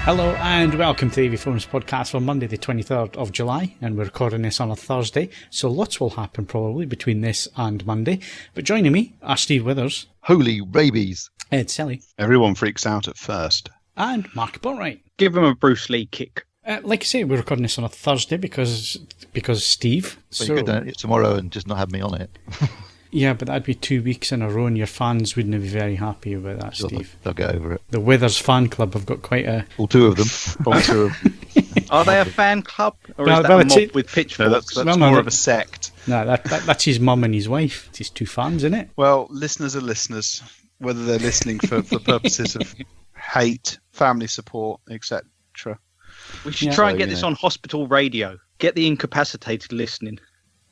Hello and welcome to the AVForums podcast for Monday the 23rd of July, and we're recording this on a Thursday, so lots will happen probably between this and Monday. But joining me are Steve Withers. Holy rabies. Ed Selley. Everyone freaks out at first. And Mark Botwright. Give him a Bruce Lee kick. Like I say, we're recording this on a Thursday because Steve. So you could do it tomorrow and just not have me on it. Yeah, but that'd be 2 weeks in a row and your fans wouldn't be very happy about that, Steve. They'll get over it. The Withers fan club have got quite a... All two of them. All two of them. Are they a fan club? Or No, is that well, a it's mob it- with pitchforks? No, that's more of a sect. No, that's his mum and his wife. It's his two fans, isn't it? Well, listeners are listeners, whether they're listening for purposes of hate, family support, etc. We should Yeah. try and So, get this on hospital radio. Get the incapacitated listening.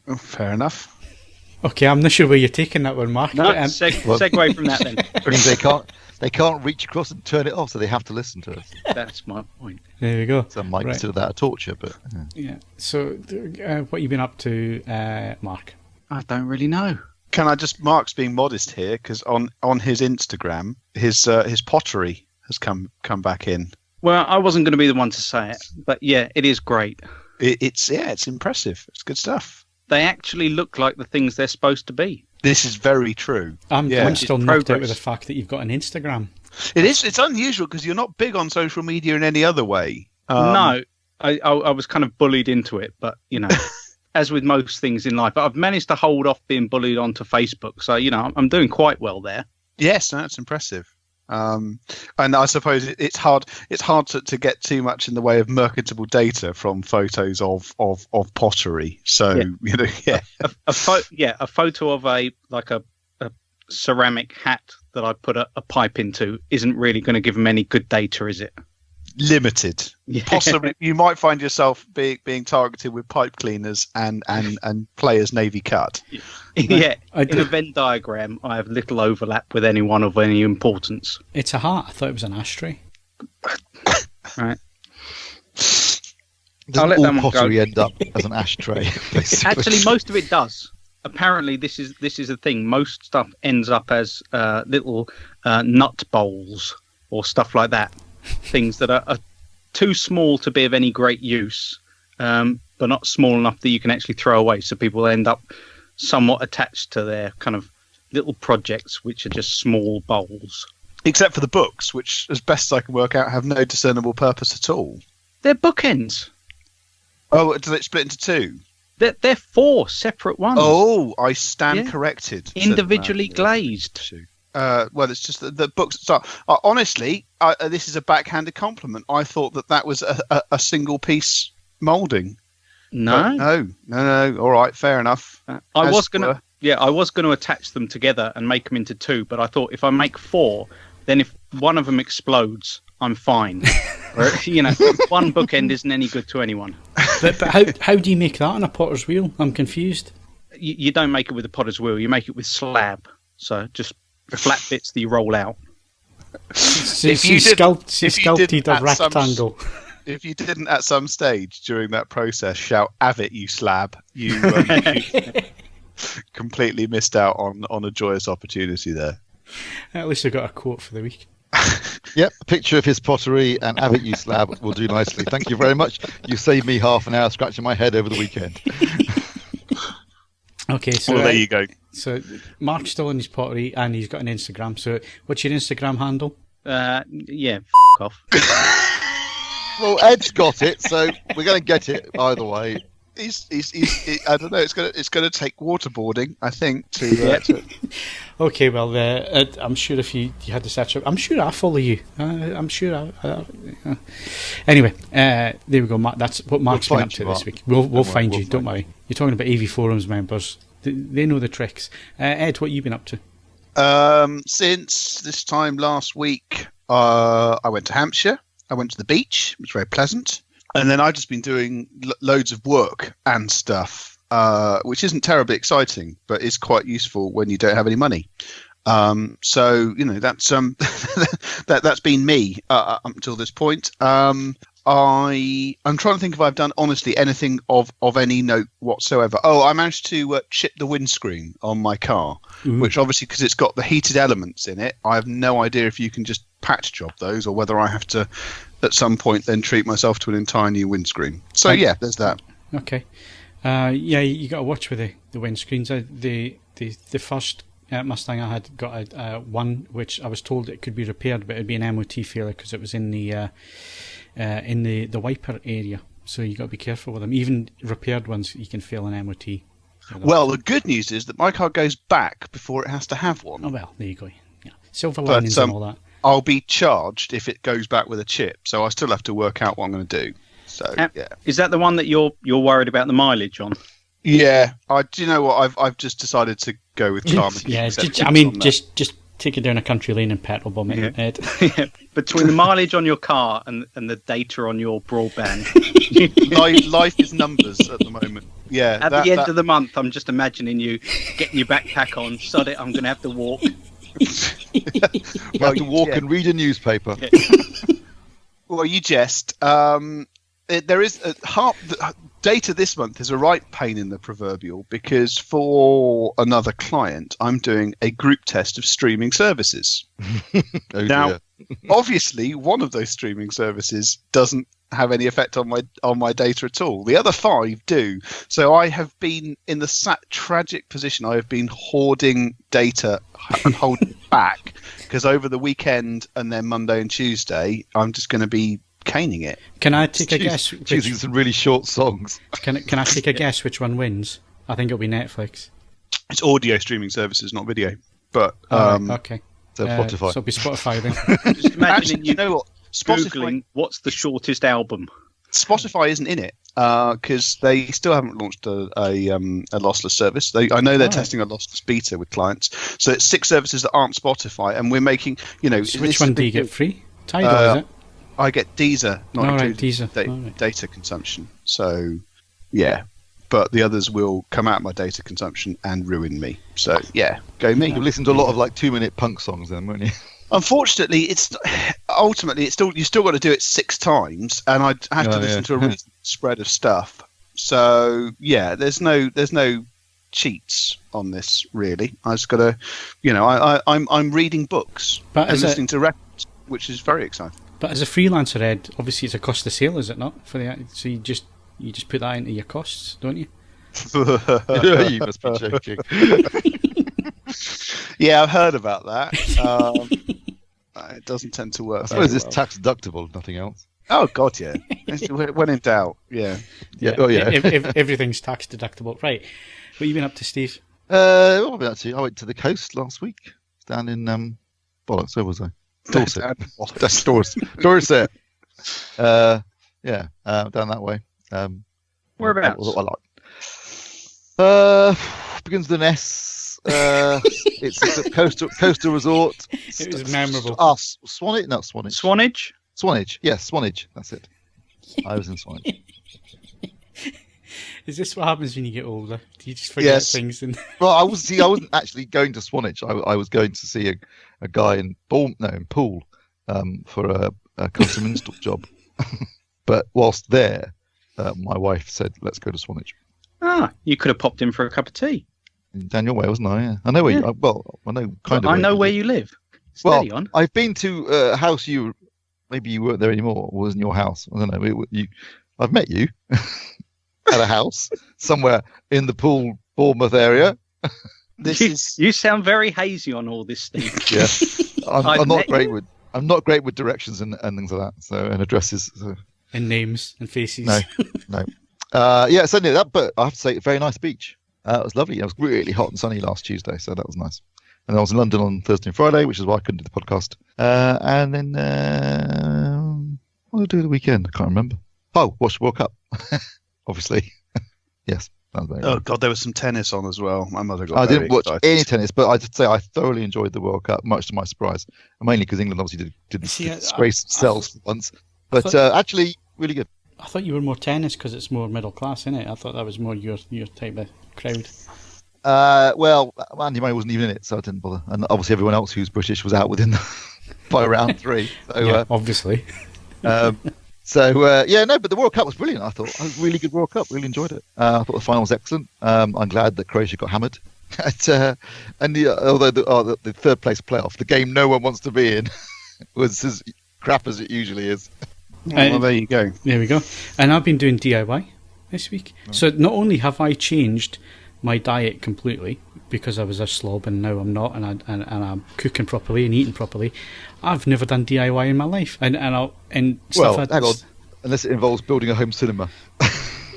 Oh, fair enough. Okay, I'm not sure where you're taking that one, Mark. No, but, segue from that then. It means they can't reach across and turn it off, so they have to listen to us. That's my point. there we go. Some might Right. consider that a torture, but Yeah. So, what have you been up to, Mark? I don't really know. Can I just? Mark's being modest here because on his Instagram, his pottery has come back in. Well, I wasn't going to be the one to say it, but yeah, it is great. It's impressive. It's good stuff. They actually look like the things they're supposed to be. This is very true. I'm Yeah. still knocked out progress. with the fact that you've got an Instagram. It is. It's unusual because you're not big on social media in any other way. No, I was kind of bullied into it, but you know, as with most things in life, but I've managed to hold off being bullied onto Facebook. So you know, I'm doing quite well there. Yes, that's impressive. And I suppose it's hard to get too much in the way of marketable data from photos of pottery. So Yeah. A photo of a ceramic hat that I put a pipe into isn't really going to give them any good data, is it? limited. Yeah. Possibly, you might find yourself being targeted with pipe cleaners and players Navy cut. Yeah, I in do- a Venn diagram, I have little overlap with anyone of any importance. It's a heart. I thought it was an ashtray. Right. doesn't let all that one go. pottery end up as an ashtray? Basically. Actually, most of it does. Apparently, this is a thing. Most stuff ends up as little nut bowls or stuff like that. Things that are too small to be of any great use, but not small enough that you can actually throw away. So people end up somewhat attached to their kind of little projects, which are just small bowls. Except for the books, which, as best I can work out, have no discernible purpose at all. They're bookends. Oh, does it split into two? They're 4 separate ones. Oh, I stand Yeah. corrected. Individually glazed. Well, it's just the books. So, honestly, this is a backhanded compliment. I thought that was a single piece moulding. No. But no. All right, fair enough. I As was gonna, were. I was gonna attach them together and make them into 2, but I thought if I make 4, then if one of them explodes, I'm fine. Or, you know, one bookend isn't any good to anyone. But how do you make that on a potter's wheel? I'm confused. You don't make it with a potter's wheel. You make it with slab. So just flat bits that you roll out. If you didn't sculpted a at some- rectangle. If you didn't at some stage during that process shout "Have it, you slab," you completely missed out on a joyous opportunity there. At least I got a quote for the week. Yep, a picture of his pottery and have it you slab will do nicely. Thank you very much. You saved me half an hour scratching my head over the weekend. Okay, so Well, there you go. So Mark's still in his pottery and he's got an Instagram. So what's your Instagram handle? Yeah, off. Well, Ed's got it, so we're going to get it either way. He's I don't know. It's gonna take waterboarding, I think. To Okay, well, I'm sure if you had to search up, I'm sure I follow you. I'm sure. Anyway, there we go. Mark, that's what Mark's been find up to you, this Mark. week. We'll Don't find worry, you. Don't worry. You're talking about AVForums members. They know the tricks. Ed, what have you been up to? Since this time last week, I went to Hampshire. I went to the beach. It was very pleasant. And then I've just been doing loads of work and stuff, which isn't terribly exciting, but is quite useful when you don't have any money. So that's that's been me up until this point. I'm trying to think if I've done honestly anything of any note whatsoever. Oh, I managed to chip the windscreen on my car, which obviously because it's got the heated elements in it, I have no idea if you can just patch job those or whether I have to at some point then treat myself to an entire new windscreen. So yeah, there's that. Okay. Yeah, you got to watch with the windscreens. The first Mustang I had got a one which I was told it could be repaired, but it'd be an MOT failure because it was in the wiper area. So you got to be careful with them. Even repaired ones, you can fail an MOT. Well, the good news is that my car goes back before it has to have one. Oh well, there you go. Yeah, silver linings and all that. I'll be charged if it goes back with a chip, so I still have to work out what I'm going to do. So yeah, is that the one that you're worried about the mileage on? Yeah, do you know what? I've just decided to go with car. Yeah, just take it down a country lane and petrol bomb it. Yeah. Yeah. Between the mileage on your car and the data on your broadband, life is numbers at the moment. Yeah. At the end of the month, I'm just imagining you getting your backpack on. Sod it, I'm going to have to walk. You have to walk and read a newspaper. Yeah. Well, you jest. There is data this month is a right pain in the proverbial, because for another client, I'm doing a group test of streaming services. Now, obviously, one of those streaming services doesn't have any effect on my data at all. The other 5 do. So I have been in the tragic position. I have been hoarding data and holding it back, because over the weekend and then Monday and Tuesday, I'm just going to be caning it. Can I take a guess? Choosing some really short songs. Can I take a guess which one wins? I think it'll be Netflix. It's audio streaming services, not video. But okay. So Spotify. So it'll be Spotify then. Just imagining actually, you know what? Googling what's the shortest album. Spotify isn't in it because they still haven't launched a lossless service. I know they're testing a lossless beta with clients. So it's 6 services that aren't Spotify, and we're making. So which one do you get free? Tidal, is it? I get Deezer, not Deezer. Data consumption. So, yeah. But the others will come out of my data consumption and ruin me. So, yeah, go me. You listen to a lot of 2-minute punk songs then, won't you? Unfortunately, you still got to do it 6 times, and I have to listen to a reasonable spread of stuff. So, yeah, there's no cheats on this really. I just got to, I'm reading books and listening to records, which is very exciting. But as a freelancer, Ed, obviously it's a cost of sale, is it not? So you just put that into your costs, don't you? You must be joking. Yeah, I've heard about that. It doesn't tend to work. I suppose it's tax deductible, if nothing else. Oh God, yeah. When in doubt, yeah. Oh yeah. Everything's tax deductible, right? What have you been up to, Steve? What have I been up to? I went to the coast last week, down in bollocks. Where was I? Dorset. That's Dorset. Down that way. Whereabouts? What I like. Begins with an S. It's a coastal resort. It was memorable. Swanage? No, Swanage. Swanage? Swanage. Yes, Swanage. That's it. I was in Swanage. Is this what happens when you get older? Do you just forget things? Well, I wasn't actually going to Swanage. I was going to see a guy in Poole for a custom install job. But whilst there, my wife said, "Let's go to Swanage." Ah, you could have popped in for a cup of tea. Down your way, wasn't I? Yeah. I know where. Yeah. I know kind of. I know where you live. Steady on. I've been to a house maybe you weren't there anymore. Or wasn't your house? I don't know. I've met you at a house somewhere in the Poole, Bournemouth area. You sound very hazy on all this, Steve. Yeah, I'm not great with. I'm not great with directions and things like that. So and addresses. So. And names and faces. No. Yeah, certainly that. But I have to say, a very nice beach. It was lovely. It was really hot and sunny last Tuesday, so that was nice. And I was in London on Thursday and Friday, which is why I couldn't do the podcast. And then what did I do the weekend? I can't remember. Oh, watched the World Cup, obviously. Yes. Oh God, there was some tennis on as well. My mother got. I didn't watch excited. any tennis, but I'd say I thoroughly enjoyed the World Cup, much to my surprise, and mainly because England obviously did disgrace themselves once. But actually, really good. I thought you were more tennis because it's more middle class, isn't it? I thought that was more your type of crowd. Well, Andy Murray wasn't even in it, so I didn't bother. And obviously, everyone else who's British was out within by round 3. So, yeah, obviously. But the World Cup was brilliant. I thought it was a really good World Cup. Really enjoyed it. I thought the final was excellent. I'm glad that Croatia got hammered. Although the third place playoff, the game no one wants to be in, was as crap as it usually is. Well, there you go. There we go. And I've been doing DIY this week. So not only have I changed my diet completely because I was a slob and now I'm not, and I'm cooking properly and eating properly, I've never done DIY in my life. And stuff. Well, hang on. Unless it involves building a home cinema.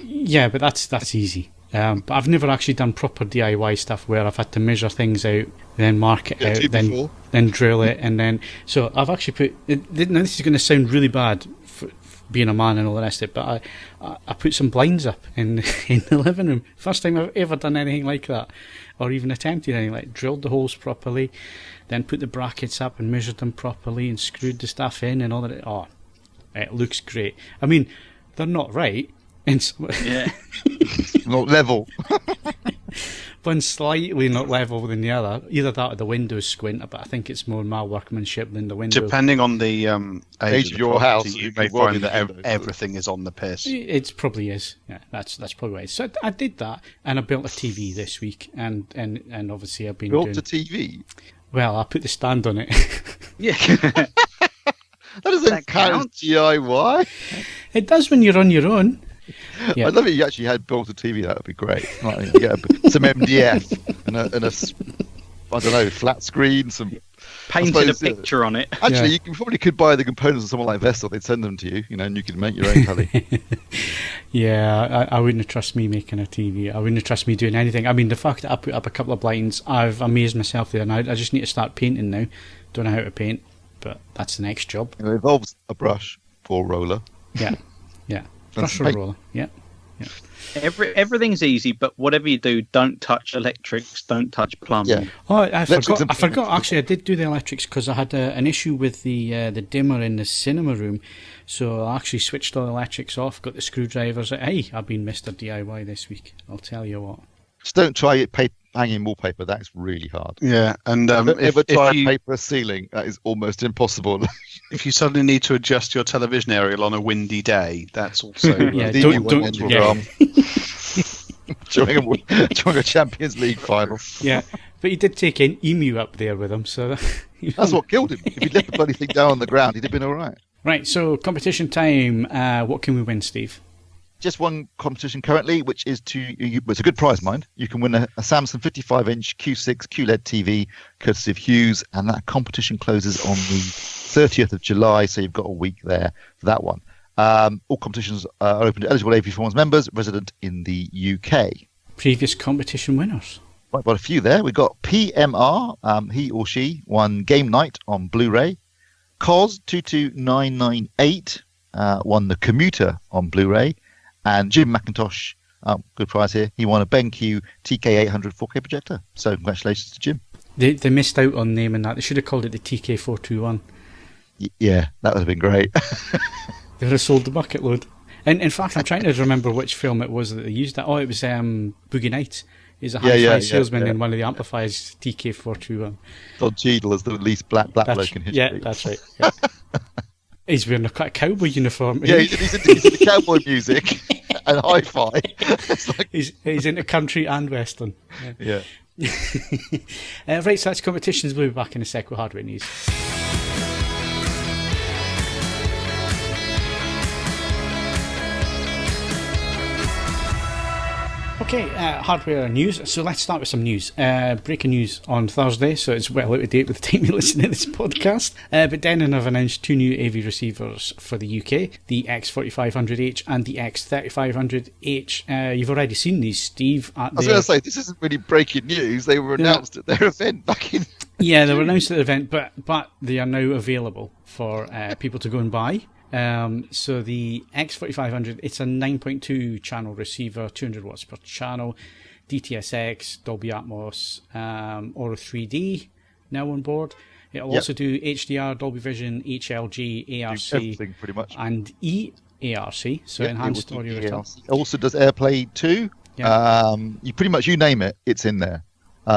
Yeah, but that's easy. But I've never actually done proper DIY stuff where I've had to measure things out, then mark it out, then drill it, and then... So I've actually put... Now this is going to sound really bad for being a man and all the rest of it, but I put some blinds up in the living room. First time I've ever done anything like that, or even attempted anything like drilled the holes properly, then put the brackets up and measured them properly and screwed the stuff in and all that. Oh, it looks great. I mean, they're not right. Yeah. Not level. One slightly not level than the other. Either that or the window's squint, but I think it's more my workmanship than the window. Depending on the age of your house, you may find that everything is on the piss. It probably is. Yeah, that's probably right. So I did that, and I built a TV this week, and obviously I've been built doing... a TV? Well, I put the stand on it. Yeah. That doesn't count as DIY. It does when you're on your own. Yeah. I'd love it if you actually had built a TV. That would be great. Like, yeah, some MDF and a I don't know, flat screen, some painted a picture on it. Actually, you probably could buy the components of someone like Vestal. They'd send them to you, and you could make your own telly. Yeah, I wouldn't trust me making a TV. I wouldn't trust me doing anything. I mean, the fact that I put up a couple of blinds, I've amazed myself there. Now I just need to start painting now. Don't know how to paint, but that's the next job. It involves a brush or roller. Yeah. Brush or roller. Yeah. Everything's easy, but whatever you do, don't touch electrics, don't touch plumbing. Yeah. Oh, I forgot. Actually, I did do the electrics because I had an issue with the dimmer in the cinema room, so I actually switched all the electrics off. Got the screwdrivers. Hey, I've been Mr. DIY this week. I'll tell you what. Just don't try it. Hanging wallpaper, that's really hard. Yeah, and if paper a ceiling, that is almost impossible. If you suddenly need to adjust your television aerial on a windy day, that's also yeah. During a Champions League final. Yeah, but he did take an emu up there with him, so that's what killed him. If he'd left the bloody thing down on the ground, he'd have been all right. Right, so competition time. What can we win, Steve? Just one competition currently, which is it's a good prize, mind. You can win a Samsung 55-inch Q6 QLED TV, courtesy of Hughes, and that competition closes on the 30th of July, so you've got a week there for that one. All competitions are open to eligible AVForums members resident in the UK. Previous competition winners. Right, got a few there. We've got PMR, he or she won Game Night on Blu-ray. Cos22998 won The Commuter on Blu-ray. And Jim McIntosh, good prize here, he won a BenQ TK800 4K projector. So congratulations to Jim. They missed out on naming that. They should have called it the TK421. Yeah, that would have been great. They would have sold the bucket load. And in fact, I'm trying to remember which film it was that they used that. Oh, it was Boogie Nights. He's a hi-fi salesman in one of the amplifiers, TK421. Don Cheadle is the least black bloke in history. Yeah, that's right. Yeah. He's wearing a cowboy uniform. Yeah, he's into cowboy music and hi-fi. He's into country and western. Yeah. Right, so that's competitions. We'll be back in a sec with hardware news. Okay, hardware news. So let's start with some news. Breaking news on Thursday, so it's well out of date with the time you listen to this podcast. But Denon have announced two new AV receivers for the UK, the X4500H and the X3500H. You've already seen these, Steve. I was going to say, this isn't really breaking news. They were announced at their event back in... Yeah, they were announced at the event, but they are now available for people to go and buy. So the X4500, it's a 9.2 channel receiver, 200 watts per channel, DTSX, Dolby Atmos, Auro 3D now on board. It'll also do HDR, Dolby Vision, HLG, ARC, everything pretty much, and EARC, so enhanced audio return. It also does AirPlay 2. Yeah. You name it, it's in there.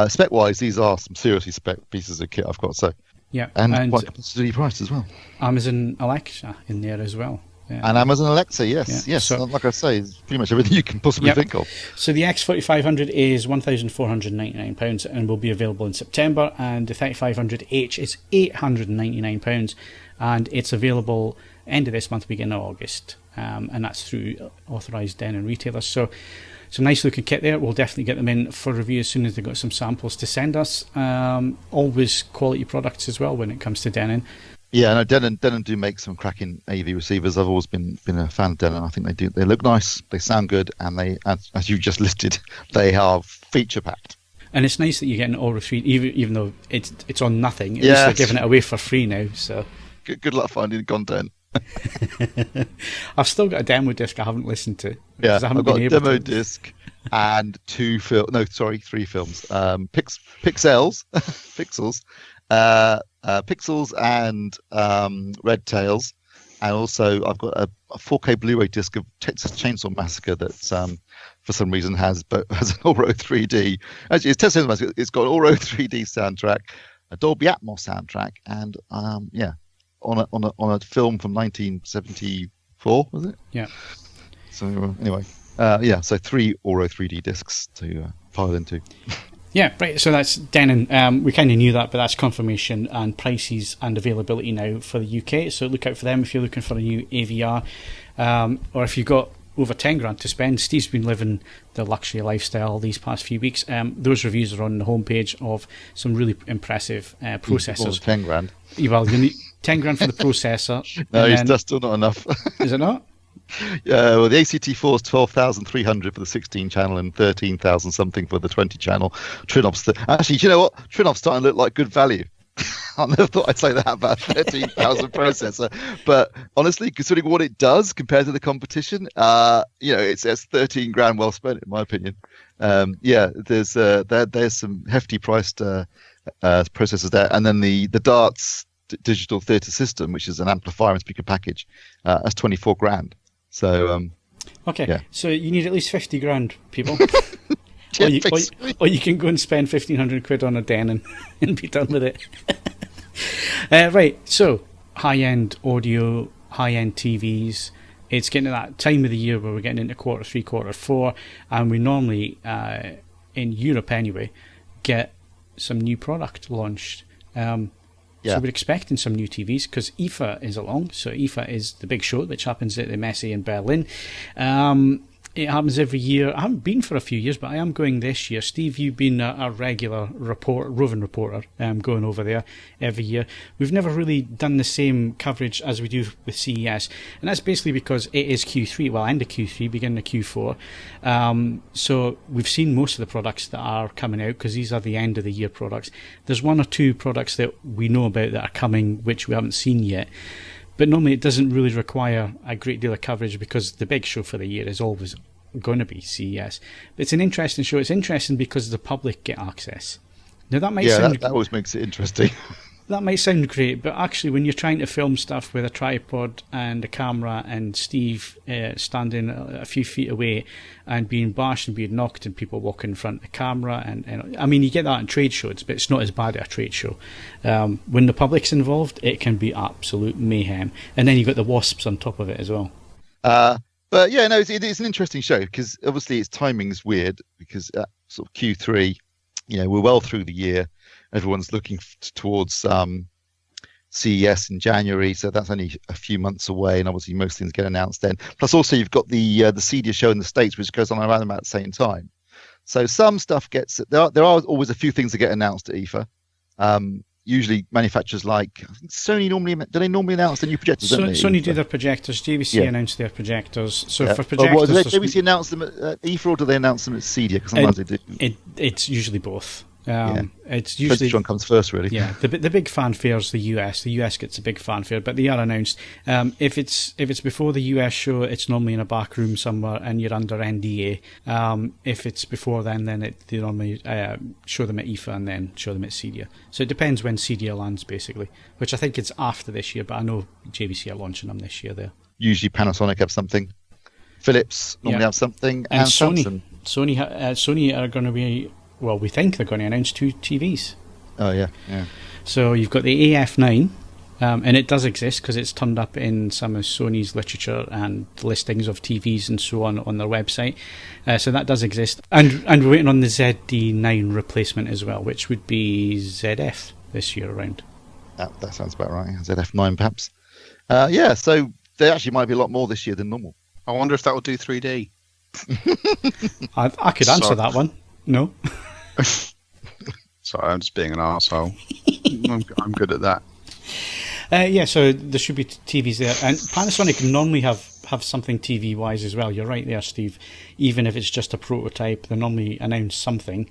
Spec wise, these are some seriously spec pieces of kit, I've got to say. Yeah, and quite competitively priced as well. Amazon Alexa in there as well. And Amazon Alexa, yes. So, like I say, it's pretty much everything you can possibly think of. So the X4500 is £1,499 and will be available in September, and the 3500H is £899, and it's available end of this month, beginning of August, and that's through authorised Denon retailers. So some nice looking kit there. We'll definitely get them in for review as soon as they've got some samples to send us. Always quality products as well when it comes to Denon. Yeah, no, Denon do make some cracking AV receivers. I've always been a fan of Denon. I think they do. They look nice, they sound good, and they, as you just listed, they are feature packed. And it's nice that you're getting Aura 3, even though it's on nothing. At least they're giving it away for free now. So good luck finding the content. I've still got a demo disc I haven't listened to. Yeah, I've got a demo disc and three films, Pixels, Pixels and Red Tails, and also I've got a 4K Blu-ray disc of Texas Chainsaw Massacre that for some reason has an Auro 3D. Actually, it's Texas Chainsaw Massacre. It's got an Auro 3D soundtrack, a Dolby Atmos soundtrack, and on a film from 1974, was it? Yeah. So anyway, so 3 Auro 3D discs to file into. Yeah, right. So that's Denon. We kind of knew that, but that's confirmation and prices and availability now for the UK. So look out for them if you're looking for a new AVR, or if you've got over 10 grand to spend. Steve's been living the luxury lifestyle these past few weeks. Those reviews are on the homepage of some really impressive processors. 10 grand. Well, you need 10 grand for the processor. No, that's still not enough. Is it not? Well, the ACT4 is 12,300 for the 16 channel and 13,000 something for the 20 channel. Trinov's actually, do you know what? Trinov's starting to look like good value. I never thought I'd say that about 13,000 processor, but honestly, considering what it does compared to the competition, it's 13 grand well spent in my opinion. There's some hefty priced processors there, and then the Darts digital theatre system, which is an amplifier and speaker package, that's 24 grand. So so you need at least 50 grand, people. Or you can go and spend 1,500 quid on a Denon and be done with it. Right, so high-end audio, high-end TVs. It's getting to that time of the year where we're getting into quarter 3, quarter 4, and we normally, in Europe anyway, get some new product launched. So we're expecting some new TVs because IFA is along. So IFA is the big show which happens at the Messe in Berlin. It happens every year. I haven't been for a few years, but I am going this year. Steve, you've been a regular roving reporter, going over there every year. We've never really done the same coverage as we do with CES, and that's basically because it is Q3, well, end of Q3, beginning of Q4. So we've seen most of the products that are coming out because these are the end of the year products. There's one or two products that we know about that are coming, which we haven't seen yet. But normally it doesn't really require a great deal of coverage because the big show for the year is always going to be CES. But it's an interesting show. It's interesting because the public get access. Now that might sound... that always makes it interesting. That might sound great, but actually when you're trying to film stuff with a tripod and a camera and Steve standing a few feet away and being bashed and being knocked and people walking in front of the camera, and I mean, you get that in trade shows, but it's not as bad at a trade show. When the public's involved, it can be absolute mayhem. And then you've got the wasps on top of it as well. But yeah, no, it's an interesting show because obviously its timing is weird because sort of Q3, we're well through the year. Everyone's looking towards CES in January, so that's only a few months away, and obviously most things get announced then. Plus, also you've got the CEDIA show in the States, which goes on around about the same time. So some stuff gets there are always a few things that get announced at IFA. Usually manufacturers like Sony do they normally announce the new projectors? Sony do their projectors. JVC announced their projectors. So for projectors, do JVC announce them at IFA or do they announce them at CEDIA? Because sometimes they do. It's usually both. It's usually which one comes first, really. Yeah, the big fanfare is the US. The US gets a big fanfare, but they are announced. If it's before the US show, it's normally in a back room somewhere, and you're under NDA. If it's before then they normally show them at IFA and then show them at CEDIA. So it depends when CEDIA lands, basically. Which I think it's after this year, but I know JVC are launching them this year. There. Usually Panasonic have something. Philips normally have something, and Samsung. Sony are going to be. Well, we think they're going to announce 2 TVs. Oh, yeah. So you've got the AF9, and it does exist because it's turned up in some of Sony's literature and listings of TVs and so on their website. So that does exist. And we're waiting on the ZD9 replacement as well, which would be ZF this year around. That sounds about right. ZF9 perhaps. So there actually might be a lot more this year than normal. I wonder if that will do 3D. I could answer that one. No. Sorry, I'm just being an arsehole. I'm good at that. Yeah, so there should be TVs there, and Panasonic normally have something TV wise as well. You're right there, Steve. Even if it's just a prototype, they normally announce something.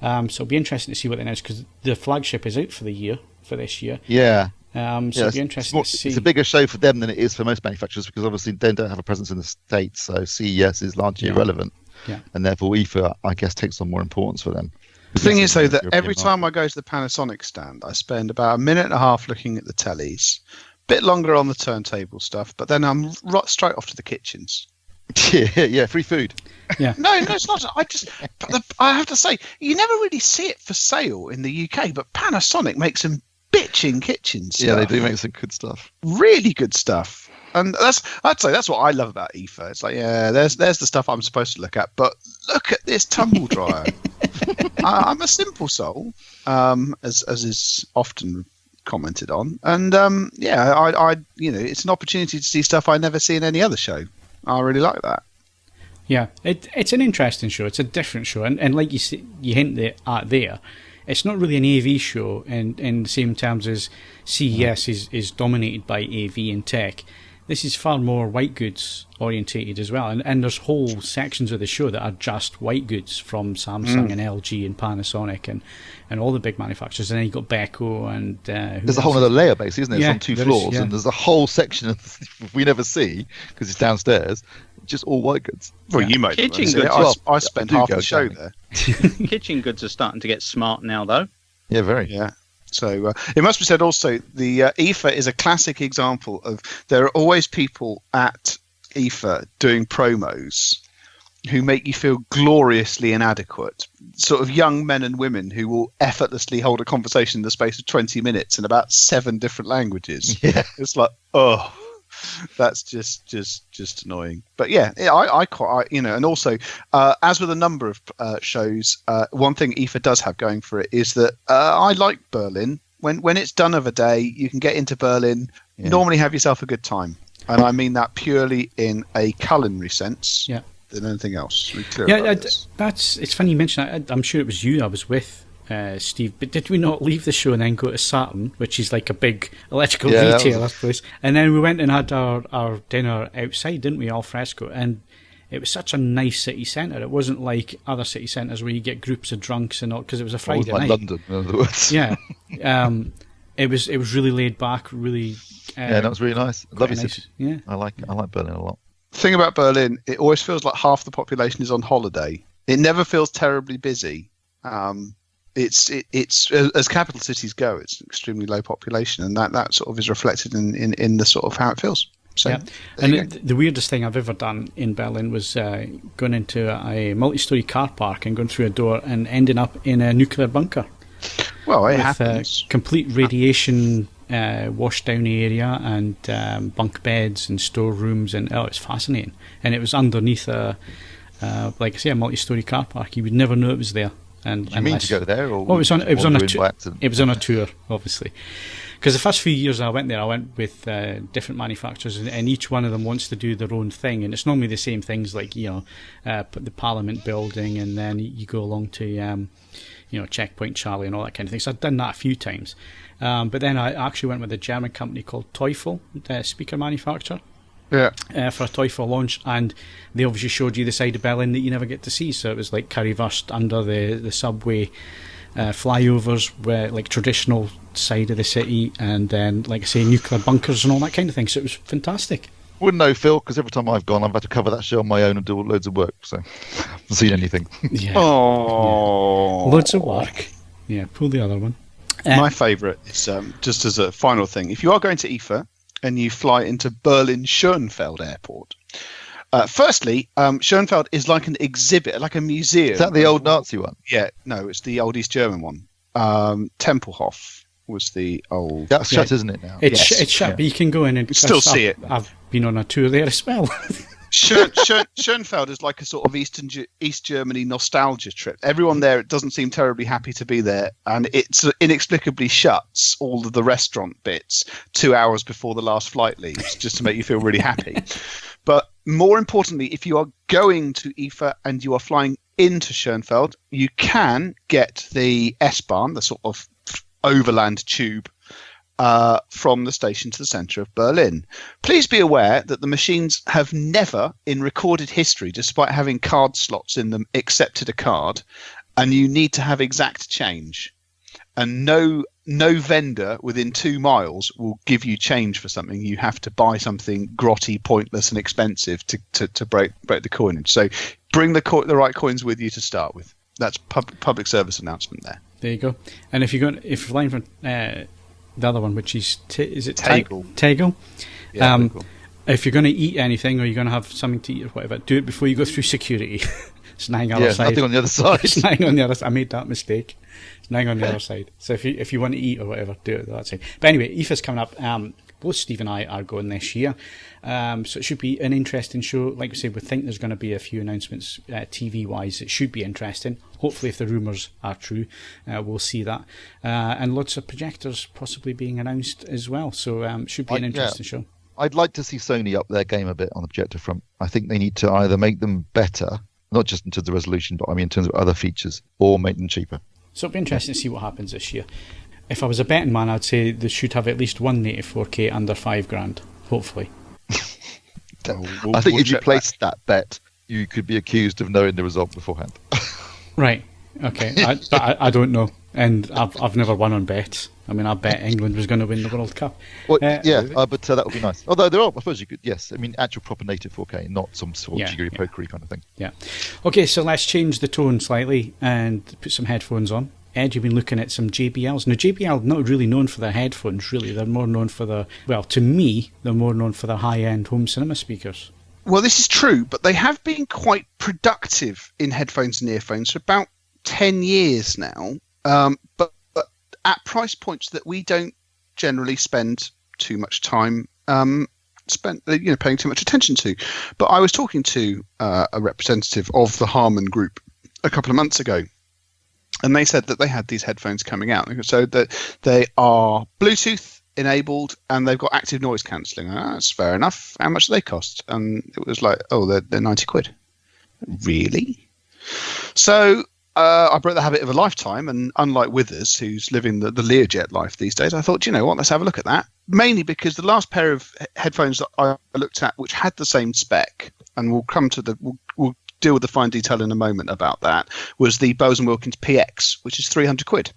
So it'll be interesting to see what they announce, because the flagship is out for this year. Yeah. So it'll be interesting to see. It's a bigger show for them than it is for most manufacturers, because obviously they don't have a presence in the States, so CES is largely irrelevant. Yeah. And therefore IFA, I guess, takes on more importance for them. The thing is, though, that every time I go to the Panasonic stand, I spend about a minute and a half looking at the tellies, bit longer on the turntable stuff, but then I'm straight off to the kitchens. Yeah, free food. Yeah. No, it's not. I have to say, you never really see it for sale in the UK, but Panasonic makes some bitching kitchens. Yeah, they do make some good stuff. Really good stuff. And I'd say that's what I love about IFA. It's like, yeah, there's the stuff I'm supposed to look at, but look at this tumble dryer. I'm a simple soul, as is often commented on, and I it's an opportunity to see stuff I never see in any other show. I really like that. Yeah, it's an interesting show. It's a different show, and like you hint at there, it's not really an AV show in the same terms as CES is dominated by AV and tech. This is far more white goods orientated as well, and there's whole sections of the show that are just white goods from Samsung and LG and Panasonic and all the big manufacturers. And then you've got Beko and there's a whole other layer base, isn't it? Yeah, it's on 2 floors, and there's a whole section we never see because it's downstairs, just all white goods. Well, you might. Kitchen goods. I spent half the show there. Kitchen goods are starting to get smart now, though. Yeah, very. Yeah. So it must be said also, the IFA is a classic example of, there are always people at IFA doing promos who make you feel gloriously inadequate. Sort of young men and women who will effortlessly hold a conversation in the space of 20 minutes in about 7 different languages. Yeah. It's like, oh, that's just annoying. But yeah, I quite, and also, as with a number of shows, one thing IFA does have going for it is that I like Berlin. When it's done of a day, you can get into Berlin, normally have yourself a good time. And I mean that purely in a culinary sense than anything else. It's funny you mention that. I'm sure it was you I was with, Steve, but did we not leave the show and then go to Saturn, which is like a big electrical retailer place, and then we went and had our dinner outside, didn't we, al fresco, and it was such a nice city centre. It wasn't like other city centres where you get groups of drunks and all, because it was a Friday night. London, in other words. Yeah. It was really laid back, really that was really nice. Lovely nice. city. Yeah. I like Berlin a lot. The thing about Berlin, it always feels like half the population is on holiday. It never feels terribly busy. It's as capital cities go, it's an extremely low population, and that sort of is reflected in the sort of how it feels. So, yeah. And the weirdest thing I've ever done in Berlin was going into a multi-story car park and going through a door and ending up in a nuclear bunker. Well, it with happens. Complete radiation washed down area, and bunk beds and storerooms, and it's fascinating. And it was underneath like I say, a multi-story car park. You would never know it was there. And Did you mean to go there? Or it was on a tour. Accident? It was on a tour, obviously. Because the first few years I went there, I went with different manufacturers, and each one of them wants to do their own thing, and it's normally the same things, like the Parliament building, and then you go along to Checkpoint Charlie and all that kind of thing. So I've done that a few times, but then I actually went with a German company called Teufel, the speaker manufacturer. Yeah. For a Teufel launch, and they obviously showed you the side of Berlin that you never get to see. So it was like currywurst under the subway, flyovers, where like traditional side of the city, and then, like I say, nuclear bunkers and all that kind of thing. So it was fantastic. Wouldn't know, Phil, because every time I've gone, I've had to cover that show on my own and do loads of work. So I haven't seen anything. Yeah. Oh, loads of work. Yeah, pull the other one. My favourite is, just as a final thing, if you are going to IFA and you fly into Berlin Schönfeld Airport, firstly, Schönfeld is like an exhibit, like a museum. Is that the old Nazi one? Yeah, no, it's the old East German one. Tempelhof was the old. That's shut, isn't it now? It's shut, but you can go in and still see it. I've been on a tour there as well. Schönfeld is like a sort of East Germany nostalgia trip. Everyone there doesn't seem terribly happy to be there, and it inexplicably shuts all of the restaurant bits 2 hours before the last flight leaves, just to make you feel really happy. But more importantly, if you are going to IFA and you are flying into Schönfeld, you can get the S-Bahn, the sort of overland tube, from the station to the centre of Berlin. Please be aware that the machines have never, in recorded history, despite having card slots in them, accepted a card, and you need to have exact change. And no vendor within 2 miles will give you change for something. You have to buy something grotty, pointless, and expensive to break the coinage. So bring the right coins with you to start with. That's public service announcement there. There you go. And if you're flying from the other one, which is Tegel. Tegel. Yeah, cool. If you're going to eat anything or you're going to have something to eat or whatever, do it before you go through security. It's lying on the other side. Nothing on the other side. It's lying on the other side. I made that mistake. It's lying on the other side. So if you want to eat or whatever, do it that side. But anyway, IFA's coming up. Both Steve and I are going this year. So it should be an interesting show. Like we said, we think there's going to be a few announcements TV-wise. It should be interesting. Hopefully, if the rumours are true, we'll see that. And lots of projectors possibly being announced as well. So it should be an interesting show. I'd like to see Sony up their game a bit on the projector front. I think they need to either make them better, not just in terms of resolution, but I mean in terms of other features, or make them cheaper. So it'll be interesting to see what happens this year. If I was a betting man, I'd say they should have at least one native 4K under $5,000, hopefully. I think if you placed that bet, you could be accused of knowing the result beforehand. Right. Okay. But I don't know, and I've never won on bets. I mean, I bet England was going to win the World Cup. Well, but that would be nice. Although there are, I suppose you could. Yes, I mean, actual proper native 4K, not some sort of jiggery pokery kind of thing. Yeah. Okay, so let's change the tone slightly and put some headphones on. Ed, you've been looking at some JBLs. Now, JBL not really known for their headphones, really. They're more known for to me, they're more known for their high-end home cinema speakers. Well, this is true, but they have been quite productive in headphones and earphones for about 10 years now, but at price points that we don't generally spend too much time paying too much attention to. But I was talking to a representative of the Harman Group a couple of months ago, and they said that they had these headphones coming out. So that they are Bluetooth enabled and they've got active noise cancelling. That's fair enough. How much do they cost? And it was like, they're 90 quid. Really? So I broke the habit of a lifetime, and unlike Withers, who's living the Learjet life these days, I thought, you know what, let's have a look at that. Mainly because the last pair of headphones that I looked at, which had the same spec, and we'll come to we'll deal with the fine detail in a moment about that, was the Bose & Wilkins PX, which is 300 quid.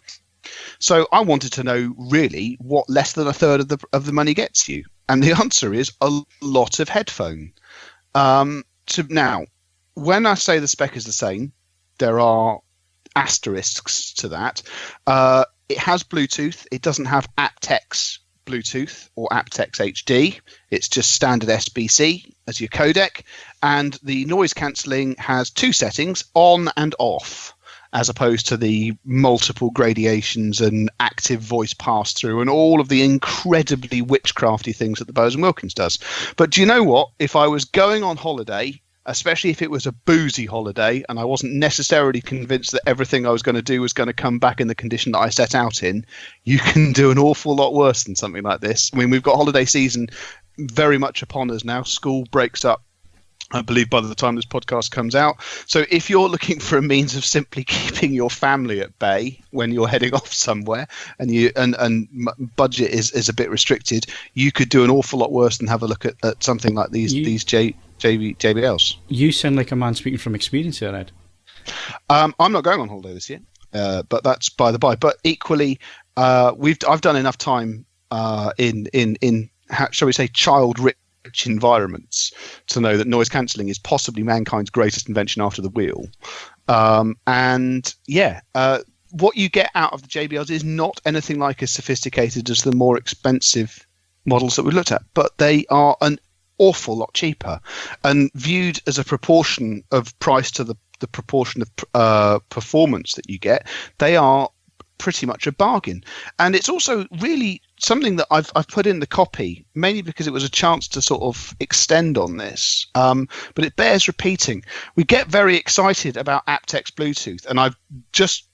So I wanted to know really what less than a third of the money gets you, and the answer is a lot of headphone. Now, when I say the spec is the same, there are asterisks to that. It has Bluetooth. It doesn't have aptX Bluetooth or aptX HD. It's just standard SBC as your codec, and the noise cancelling has 2 settings, on and off, as opposed to the multiple gradations and active voice pass-through and all of the incredibly witchcrafty things that the Bose & Wilkins does. But do you know what? If I was going on holiday, especially if it was a boozy holiday and I wasn't necessarily convinced that everything I was going to do was going to come back in the condition that I set out in, you can do an awful lot worse than something like this. I mean, we've got holiday season very much upon us now. School breaks up, I believe, by the time this podcast comes out. So if you're looking for a means of simply keeping your family at bay when you're heading off somewhere and budget is a bit restricted, you could do an awful lot worse than have a look at something like these JBLs. You sound like a man speaking from experience here, Ed. I'm not going on holiday this year, but that's by the by. But equally, I've done enough time in shall we say, child-rich environments to know that noise cancelling is possibly mankind's greatest invention after the wheel. What you get out of the JBLs is not anything like as sophisticated as the more expensive models that we looked at, but they are an awful lot cheaper, and viewed as a proportion of price to the proportion of performance that you get, they are pretty much a bargain. And it's also really something that I've put in the copy, mainly because it was a chance to sort of extend on this. But it bears repeating. We get very excited about aptX Bluetooth, and I've just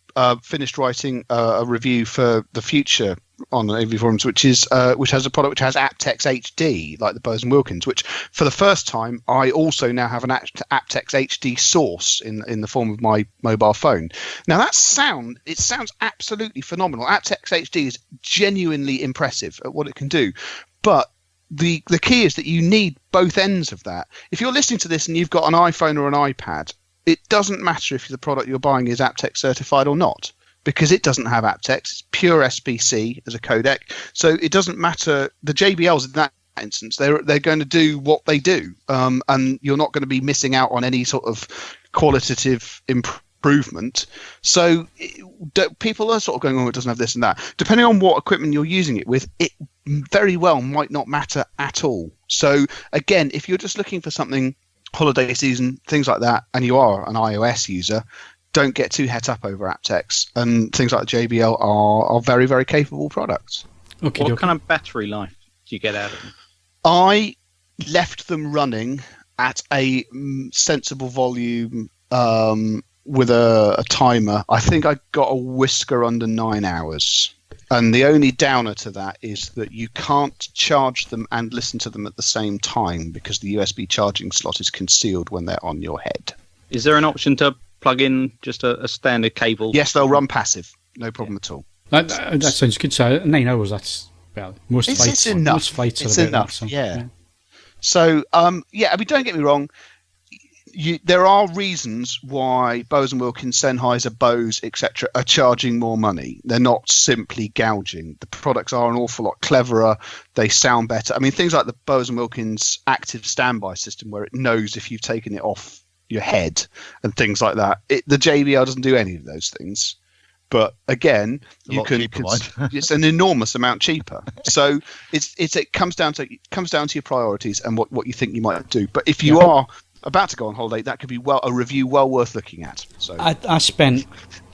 finished writing a review for the future on AVForums, which has a product which has aptX HD, like the Bose & Wilkins, which for the first time I also now have an aptX HD source in the form of my mobile phone. Now it sounds absolutely phenomenal. aptX HD is genuinely impressive at what it can do, but the key is that you need both ends of that. If you're listening to this and you've got an iPhone or an iPad, it doesn't matter if the product you're buying is aptX certified or not, because it doesn't have aptX. It's pure SBC as a codec, so it doesn't matter. The JBLs in that instance, they're going to do what they do, and you're not going to be missing out on any sort of qualitative improvement. So people are sort of going, oh, it doesn't have this and that. Depending on what equipment you're using it with, it very well might not matter at all. So again, if you're just looking for something holiday season, things like that, and you are an iOS user, don't get too het up over aptX, and things like the JBL are very, very capable products. Okay, what kind of battery life do you get out of them? I left them running at a sensible volume with a timer. I think I got a whisker under 9 hours. And the only downer to that is that you can't charge them and listen to them at the same time, because the USB charging slot is concealed when they're on your head. Is there an option to plug in just a standard cable? Yes, they'll run passive. No problem at all. That sounds good. So 9 hours, that's, well, most flights. It's enough. Most flights it's are about enough, that, so, yeah. So, I mean, don't get me wrong. There are reasons why Bose & Wilkins, Sennheiser, Bose, etc. are charging more money. They're not simply gouging. The products are an awful lot cleverer. They sound better. I mean, things like the Bose & Wilkins active standby system, where it knows if you've taken it off your head and things like that. The JBL doesn't do any of those things. But again, it's an enormous amount cheaper. So it comes down to your priorities and what you think you might do. But if you are about to go on holiday, that could be a review well worth looking at. So I spent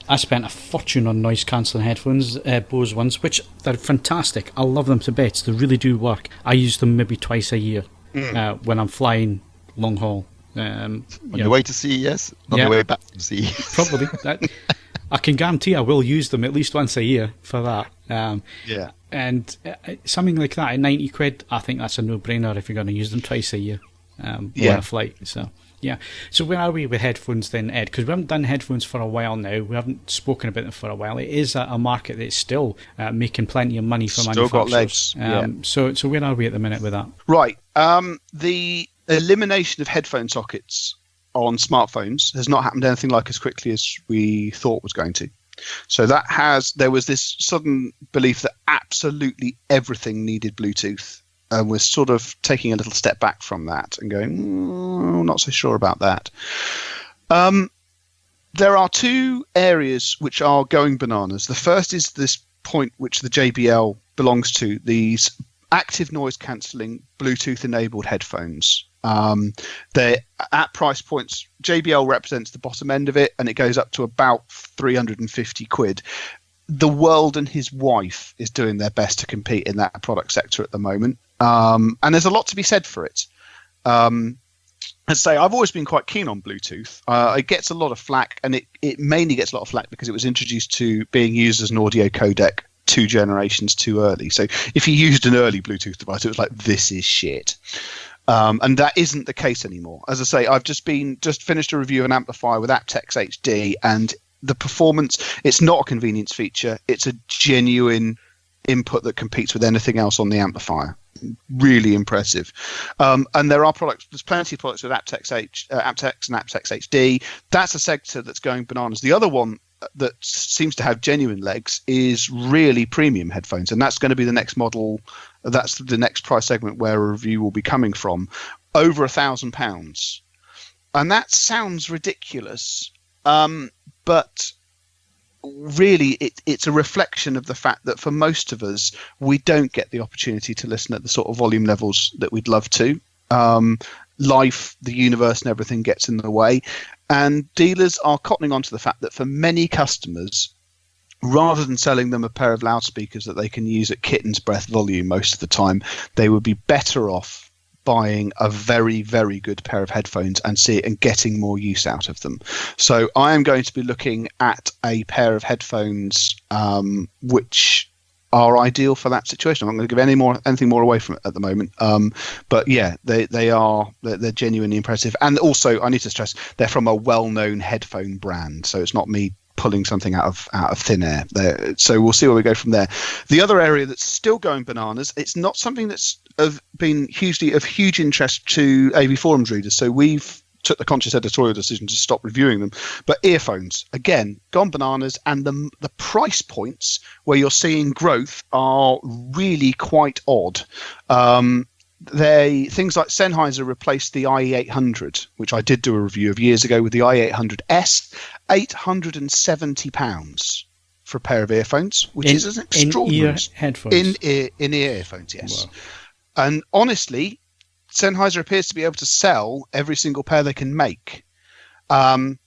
a fortune on noise cancelling headphones, Bose ones, which they're fantastic. I love them to bits. They really do work. I use them maybe twice a year when I'm flying long haul. On your way to CES, on your way back from CES. Probably. I can guarantee I will use them at least once a year for that. And something like that at 90 quid, I think that's a no-brainer if you're going to use them twice a year on a flight. So where are we with headphones then, Ed? Because we haven't done headphones for a while now. We haven't spoken about them for a while. It is a market that's still making plenty of money for manufacturers. Still got legs. So where are we at the minute with that? Right. The elimination of headphone sockets on smartphones has not happened anything like as quickly as we thought was going to. So there was this sudden belief that absolutely everything needed Bluetooth, and we're sort of taking a little step back from that and going, not so sure about that. There are two areas which are going bananas. The first is this point which the JBL belongs to, these active noise cancelling Bluetooth enabled headphones. They're at price points. JBL represents the bottom end of it, and it goes up to about 350 quid. The World and his wife is doing their best to compete in that product sector at the moment, and there's a lot to be said for it. I'd say I've always been quite keen on Bluetooth. It gets a lot of flack, and it mainly gets a lot of flack because it was introduced to being used as an audio codec 2 generations too early. So if you used an early Bluetooth device, it was like, this is shit. And that isn't the case anymore. As I say, I've just finished a review of an amplifier with aptX HD, and the performance, it's not a convenience feature. It's a genuine input that competes with anything else on the amplifier. Really impressive. And there's plenty of products with aptX and aptX HD. That's a sector that's going bananas. The other one that seems to have genuine legs is really premium headphones, and that's going to be the next model. That's the next price segment where a review will be coming from, over £1,000. And that sounds ridiculous, but really it's a reflection of the fact that for most of us, we don't get the opportunity to listen at the sort of volume levels that we'd love to. Life, the universe, and everything gets in the way. And dealers are cottoning on to the fact that for many customers, rather than selling them a pair of loudspeakers that they can use at kitten's breath volume most of the time, they would be better off buying a very, very good pair of headphones and getting more use out of them. So I am going to be looking at a pair of headphones which are ideal for that situation. I'm not going to give anything more away from it at the moment. But yeah, they're genuinely impressive. And also, I need to stress, they're from a well-known headphone brand. So it's not me pulling something out of thin air there. So we'll see where we go from there. The other area that's still going bananas, it's not something that's been of huge interest to AVForums readers. So we've took the conscious editorial decision to stop reviewing them. But earphones, again, gone bananas, and the price points where you're seeing growth are really quite odd. Things like Sennheiser replaced the IE800, which I did do a review of years ago, with the IE800S, £870 for a pair of earphones, which is an extraordinary in-ear headphones. In-ear earphones, yes. Wow. And honestly, Sennheiser appears to be able to sell every single pair they can make. And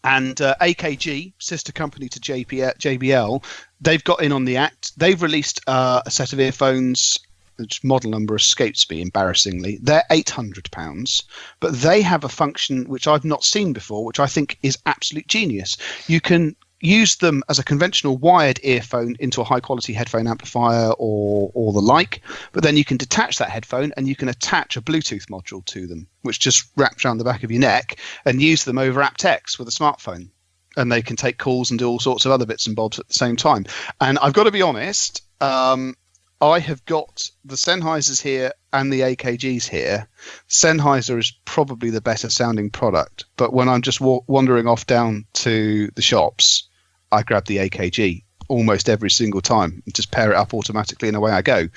AKG, sister company to JBL, they've got in on the act. They've released a set of earphones, which model number escapes me embarrassingly. They're £800, but they have a function which I've not seen before, which I think is absolute genius. You can use them as a conventional wired earphone into a high quality headphone amplifier or the like, but then you can detach that headphone and you can attach a Bluetooth module to them, which just wraps around the back of your neck, and use them over aptX with a smartphone. And they can take calls and do all sorts of other bits and bobs at the same time. And I've got to be honest, I have got the Sennheisers here and the AKGs here. Sennheiser is probably the better sounding product, but when I'm just wandering off down to the shops, I grab the AKG almost every single time and just pair it up automatically, and away I go.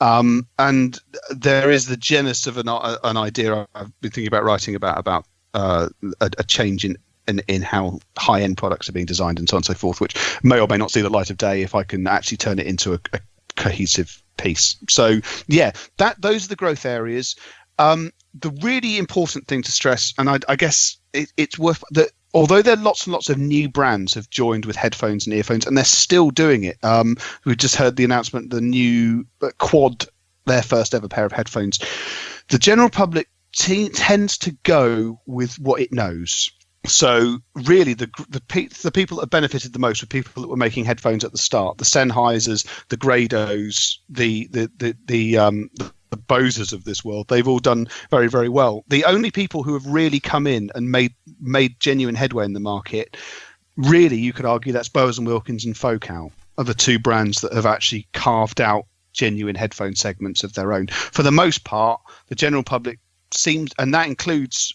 And there is the genesis of an idea I've been thinking about writing about a change in how high-end products are being designed and so on and so forth, which may or may not see the light of day if I can actually turn it into a cohesive piece. So yeah, those are the growth areas. The really important thing to stress, and I guess it's worth that, although there are lots and lots of new brands have joined with headphones and earphones, and they're still doing it. We just heard the announcement, the new Quad, their first ever pair of headphones. The general public tends to go with what it knows. So really, the people that have benefited the most were people that were making headphones at the start. The Sennheisers, the Grados, the Boses of this world. They've all done very, very well. The only people who have really come in and made genuine headway in the market, really, you could argue that's Bowers and Wilkins and Focal are the two brands that have actually carved out genuine headphone segments of their own. For the most part, the general public seems, and that includes,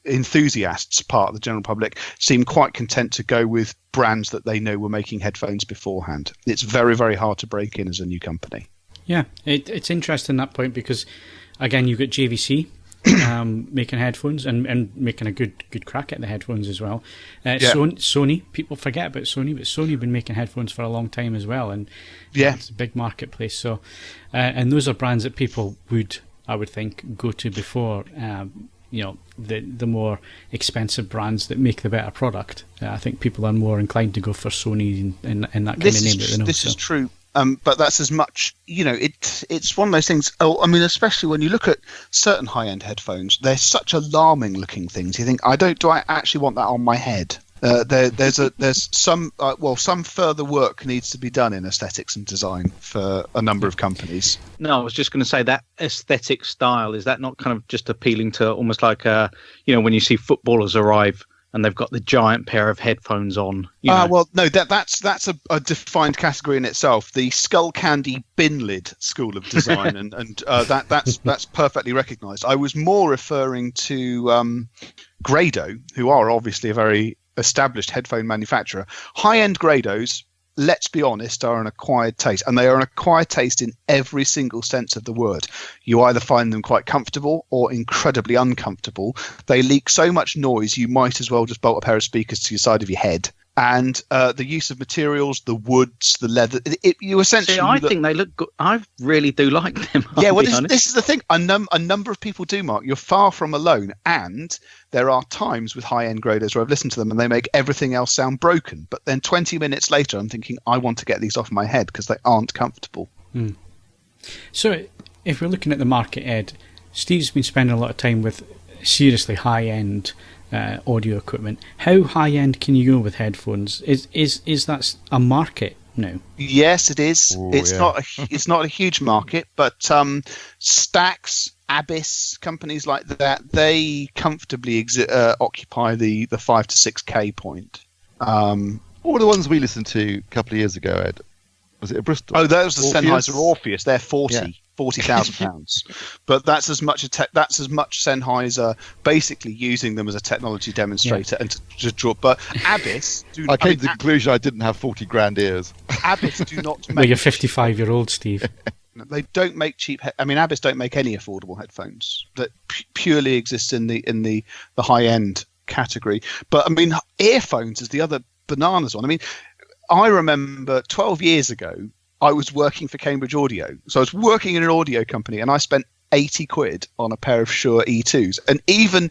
enthusiasts, part of the general public, seem quite content to go with brands that they know were making headphones beforehand. It's very, very hard to break in as a new company. Yeah, it's interesting, that point, because again, you've got JVC making headphones and making a good crack at the headphones as well. Sony, people forget about Sony, but Sony have been making headphones for a long time as well, and it's a big marketplace. So, and those are brands that people would, I would think, go to before the more expensive brands that make the better product. I think people are more inclined to go for Sony and that kind of name that they know. This is true. But that's as much, it's one of those things. I mean, especially when you look at certain high-end headphones, they're such alarming looking things. You think, do I actually want that on my head? There's some further work needs to be done in aesthetics and design for a number of companies. No, I was just going to say, that aesthetic style, is that not kind of just appealing to almost like when you see footballers arrive and they've got the giant pair of headphones on? Well, no, that's a defined category in itself. The skull candy bin lid school of design, and that's perfectly recognised. I was more referring to Grado, who are obviously a very established headphone manufacturer. High-end Grados, let's be honest, are an acquired taste, and they are an acquired taste in every single sense of the word. You either find them quite comfortable or incredibly uncomfortable. They leak so much noise, you might as well just bolt a pair of speakers to your side of your head. And the use of materials, the woods, the leather, you essentially... See, I think they look good. I really do like them. Yeah, well, this is the thing. A number of people do, Mark. You're far from alone. And there are times with high-end graders where I've listened to them and they make everything else sound broken. But then 20 minutes later, I'm thinking, I want to get these off my head because they aren't comfortable. So if we're looking at the market, Ed, Steve's been spending a lot of time with seriously high-end audio equipment. How high-end can you go with headphones? Is that a market now? Yes, it is. Ooh, it's yeah. it's not a huge market, but Stax, Abyss, companies like that, they comfortably occupy the 5 to 6K point. What were the ones we listened to a couple of years ago, Ed? Was it a Bristol? Oh, that was the Orpheus? Sennheiser Orpheus. They're 40. Yeah. £40,000, but that's as much Sennheiser basically using them as a technology demonstrator and to draw. But Abyss, I came to the conclusion I didn't have 40 grand ears. Abyss do not make. Well, you're 55-year-old, Steve. They don't make cheap. Abyss don't make any affordable headphones. That purely exist in the high end category. But I mean, earphones is the other bananas one. I mean, I remember 12 years ago, I was working for Cambridge Audio. So I was working in an audio company and I spent 80 quid on a pair of Shure E2s, and even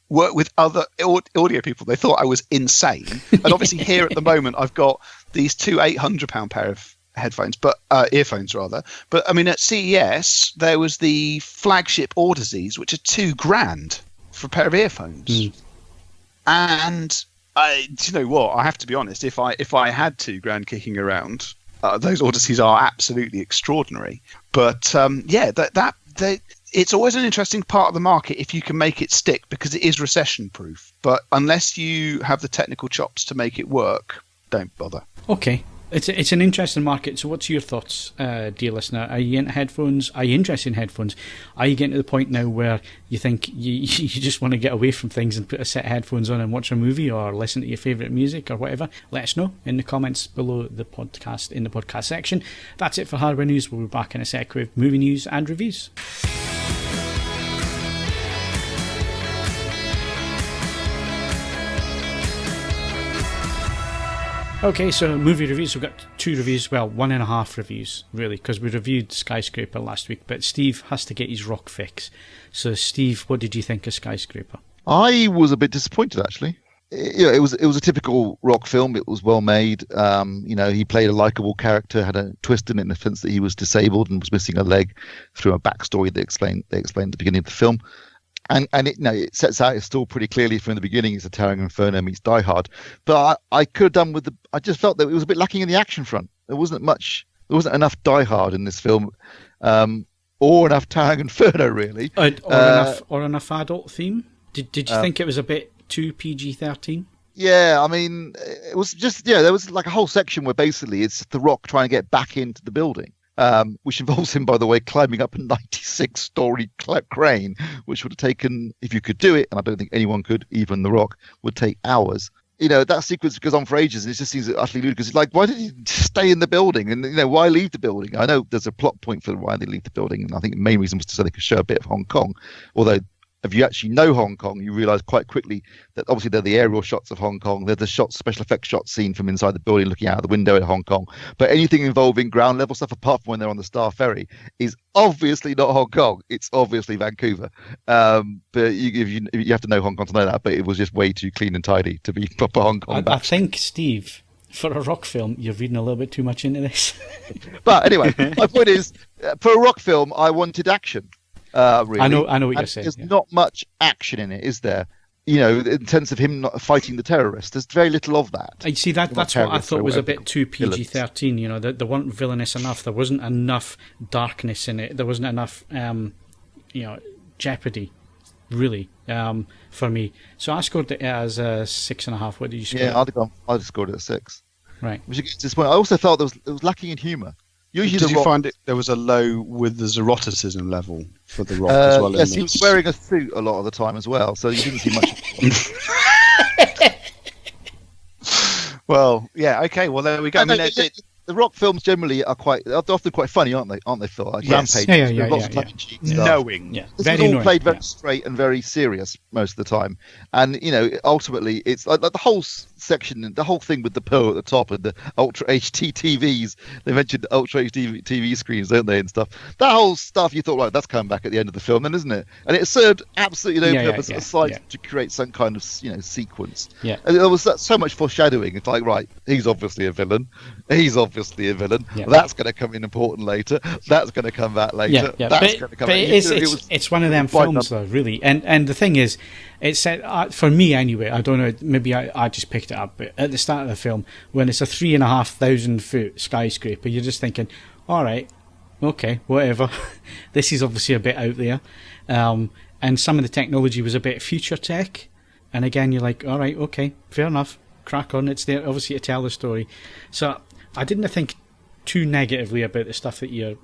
worked with other audio people. They thought I was insane. And obviously here at the moment, I've got these two £800 pair of headphones, but earphones rather. But I mean, at CES, there was the flagship Audacies, which are £2,000 for a pair of earphones. And do you know what? I have to be honest. If I had £2,000 kicking around, those Odysseys are absolutely extraordinary. But it's always an interesting part of the market if you can make it stick, because it is recession proof. But unless you have the technical chops to make it work, don't bother. Okay. It's an interesting market. So what's your thoughts, dear listener? Are you into headphones? Are you interested in headphones? Are you getting to the point now where you think you just want to get away from things and put a set of headphones on and watch a movie or listen to your favourite music or whatever? Let us know in the comments below the podcast, in the podcast section. That's it for Hardware News. We'll be back in a sec with movie news and reviews. Okay, so movie reviews. We've got 2 reviews, well, 1.5 reviews, really, because we reviewed Skyscraper last week, but Steve has to get his rock fix. So, Steve, what did you think of Skyscraper? I was a bit disappointed, actually. It was a typical rock film. It was well made. He played a likable character, had a twist in it in the sense that he was disabled and was missing a leg through a backstory they explained at the beginning of the film. And it sets out it still pretty clearly from the beginning. It's a Towering Inferno meets Die Hard. But I could have done with I just felt that it was a bit lacking in the action front. There wasn't enough Die Hard in this film, or enough Towering Inferno, really. Or enough adult theme. Did you think it was a bit too PG-13? Yeah, I mean, it was just, there was like a whole section where basically it's The Rock trying to get back into the building. Which involves him, by the way, climbing up a 96-story crane, which would have taken, if you could do it, and I don't think anyone could, even The Rock, would take hours. That sequence goes on for ages, and it just seems utterly ludicrous. It's like, why did he stay in the building? And, why leave the building? I know there's a plot point for why they leave the building, and I think the main reason was so they could show a bit of Hong Kong, although if you actually know Hong Kong, you realise quite quickly that obviously they're the aerial shots of Hong Kong. They're the special effects shots seen from inside the building looking out the window at Hong Kong. But anything involving ground level stuff, apart from when they're on the Star Ferry, is obviously not Hong Kong. It's obviously Vancouver. But you have to know Hong Kong to know that. But it was just way too clean and tidy to be proper Hong Kong. I think, Steve, for a rock film, you're reading a little bit too much into this. But anyway, my point is, for a rock film, I wanted action. Really. I know what you're saying. There's not much action in it, is there? In terms of him not fighting the terrorists, there's very little of that. You see, that's what I thought was a bit too PG-13. They weren't villainous enough. There wasn't enough darkness in it. There wasn't enough, jeopardy, really, for me. So I scored it as a 6.5. What did you score? Yeah, I'd scored it at 6. Right. Which gets to this point. I also felt it was lacking in humour. Did you find it there was a low with the eroticism level for The Rock as well? Yes, he was wearing a suit a lot of the time as well, so you didn't see much. Well, yeah, okay. Well, there we go. the Rock films generally are they're often quite funny, aren't they, Phil? Like Yes. Rampage, Yeah, lots of tongue-in-cheek stuff. Knowing. Yeah, This very was all knowing, played very yeah. straight and very serious most of the time, and ultimately it's like the whole section, the whole thing with the pearl at the top and the Ultra HD TVs. They mentioned Ultra HD TV screens, don't they, and stuff. That whole stuff, you thought, right, that's coming back at the end of the film, then, isn't it? And it served absolutely no purpose aside to create some kind of sequence. Yeah. And there was so much foreshadowing. It's like, right, he's obviously a villain. He's obviously a villain. Yeah. That's going to come in important later. That's going to come back later. Yeah. That's going to come. But it's one of them films, though, really. And the thing is, it's said for me anyway. I don't know. Maybe I just picked it up. But at the start of the film, when it's a 3,500 foot skyscraper, you're just thinking, all right, okay, whatever. This is obviously a bit out there, and some of the technology was a bit future tech. And again, you're like, all right, okay, fair enough. Crack on. It's there, obviously, to tell the story. So I didn't think too negatively about the stuff that you're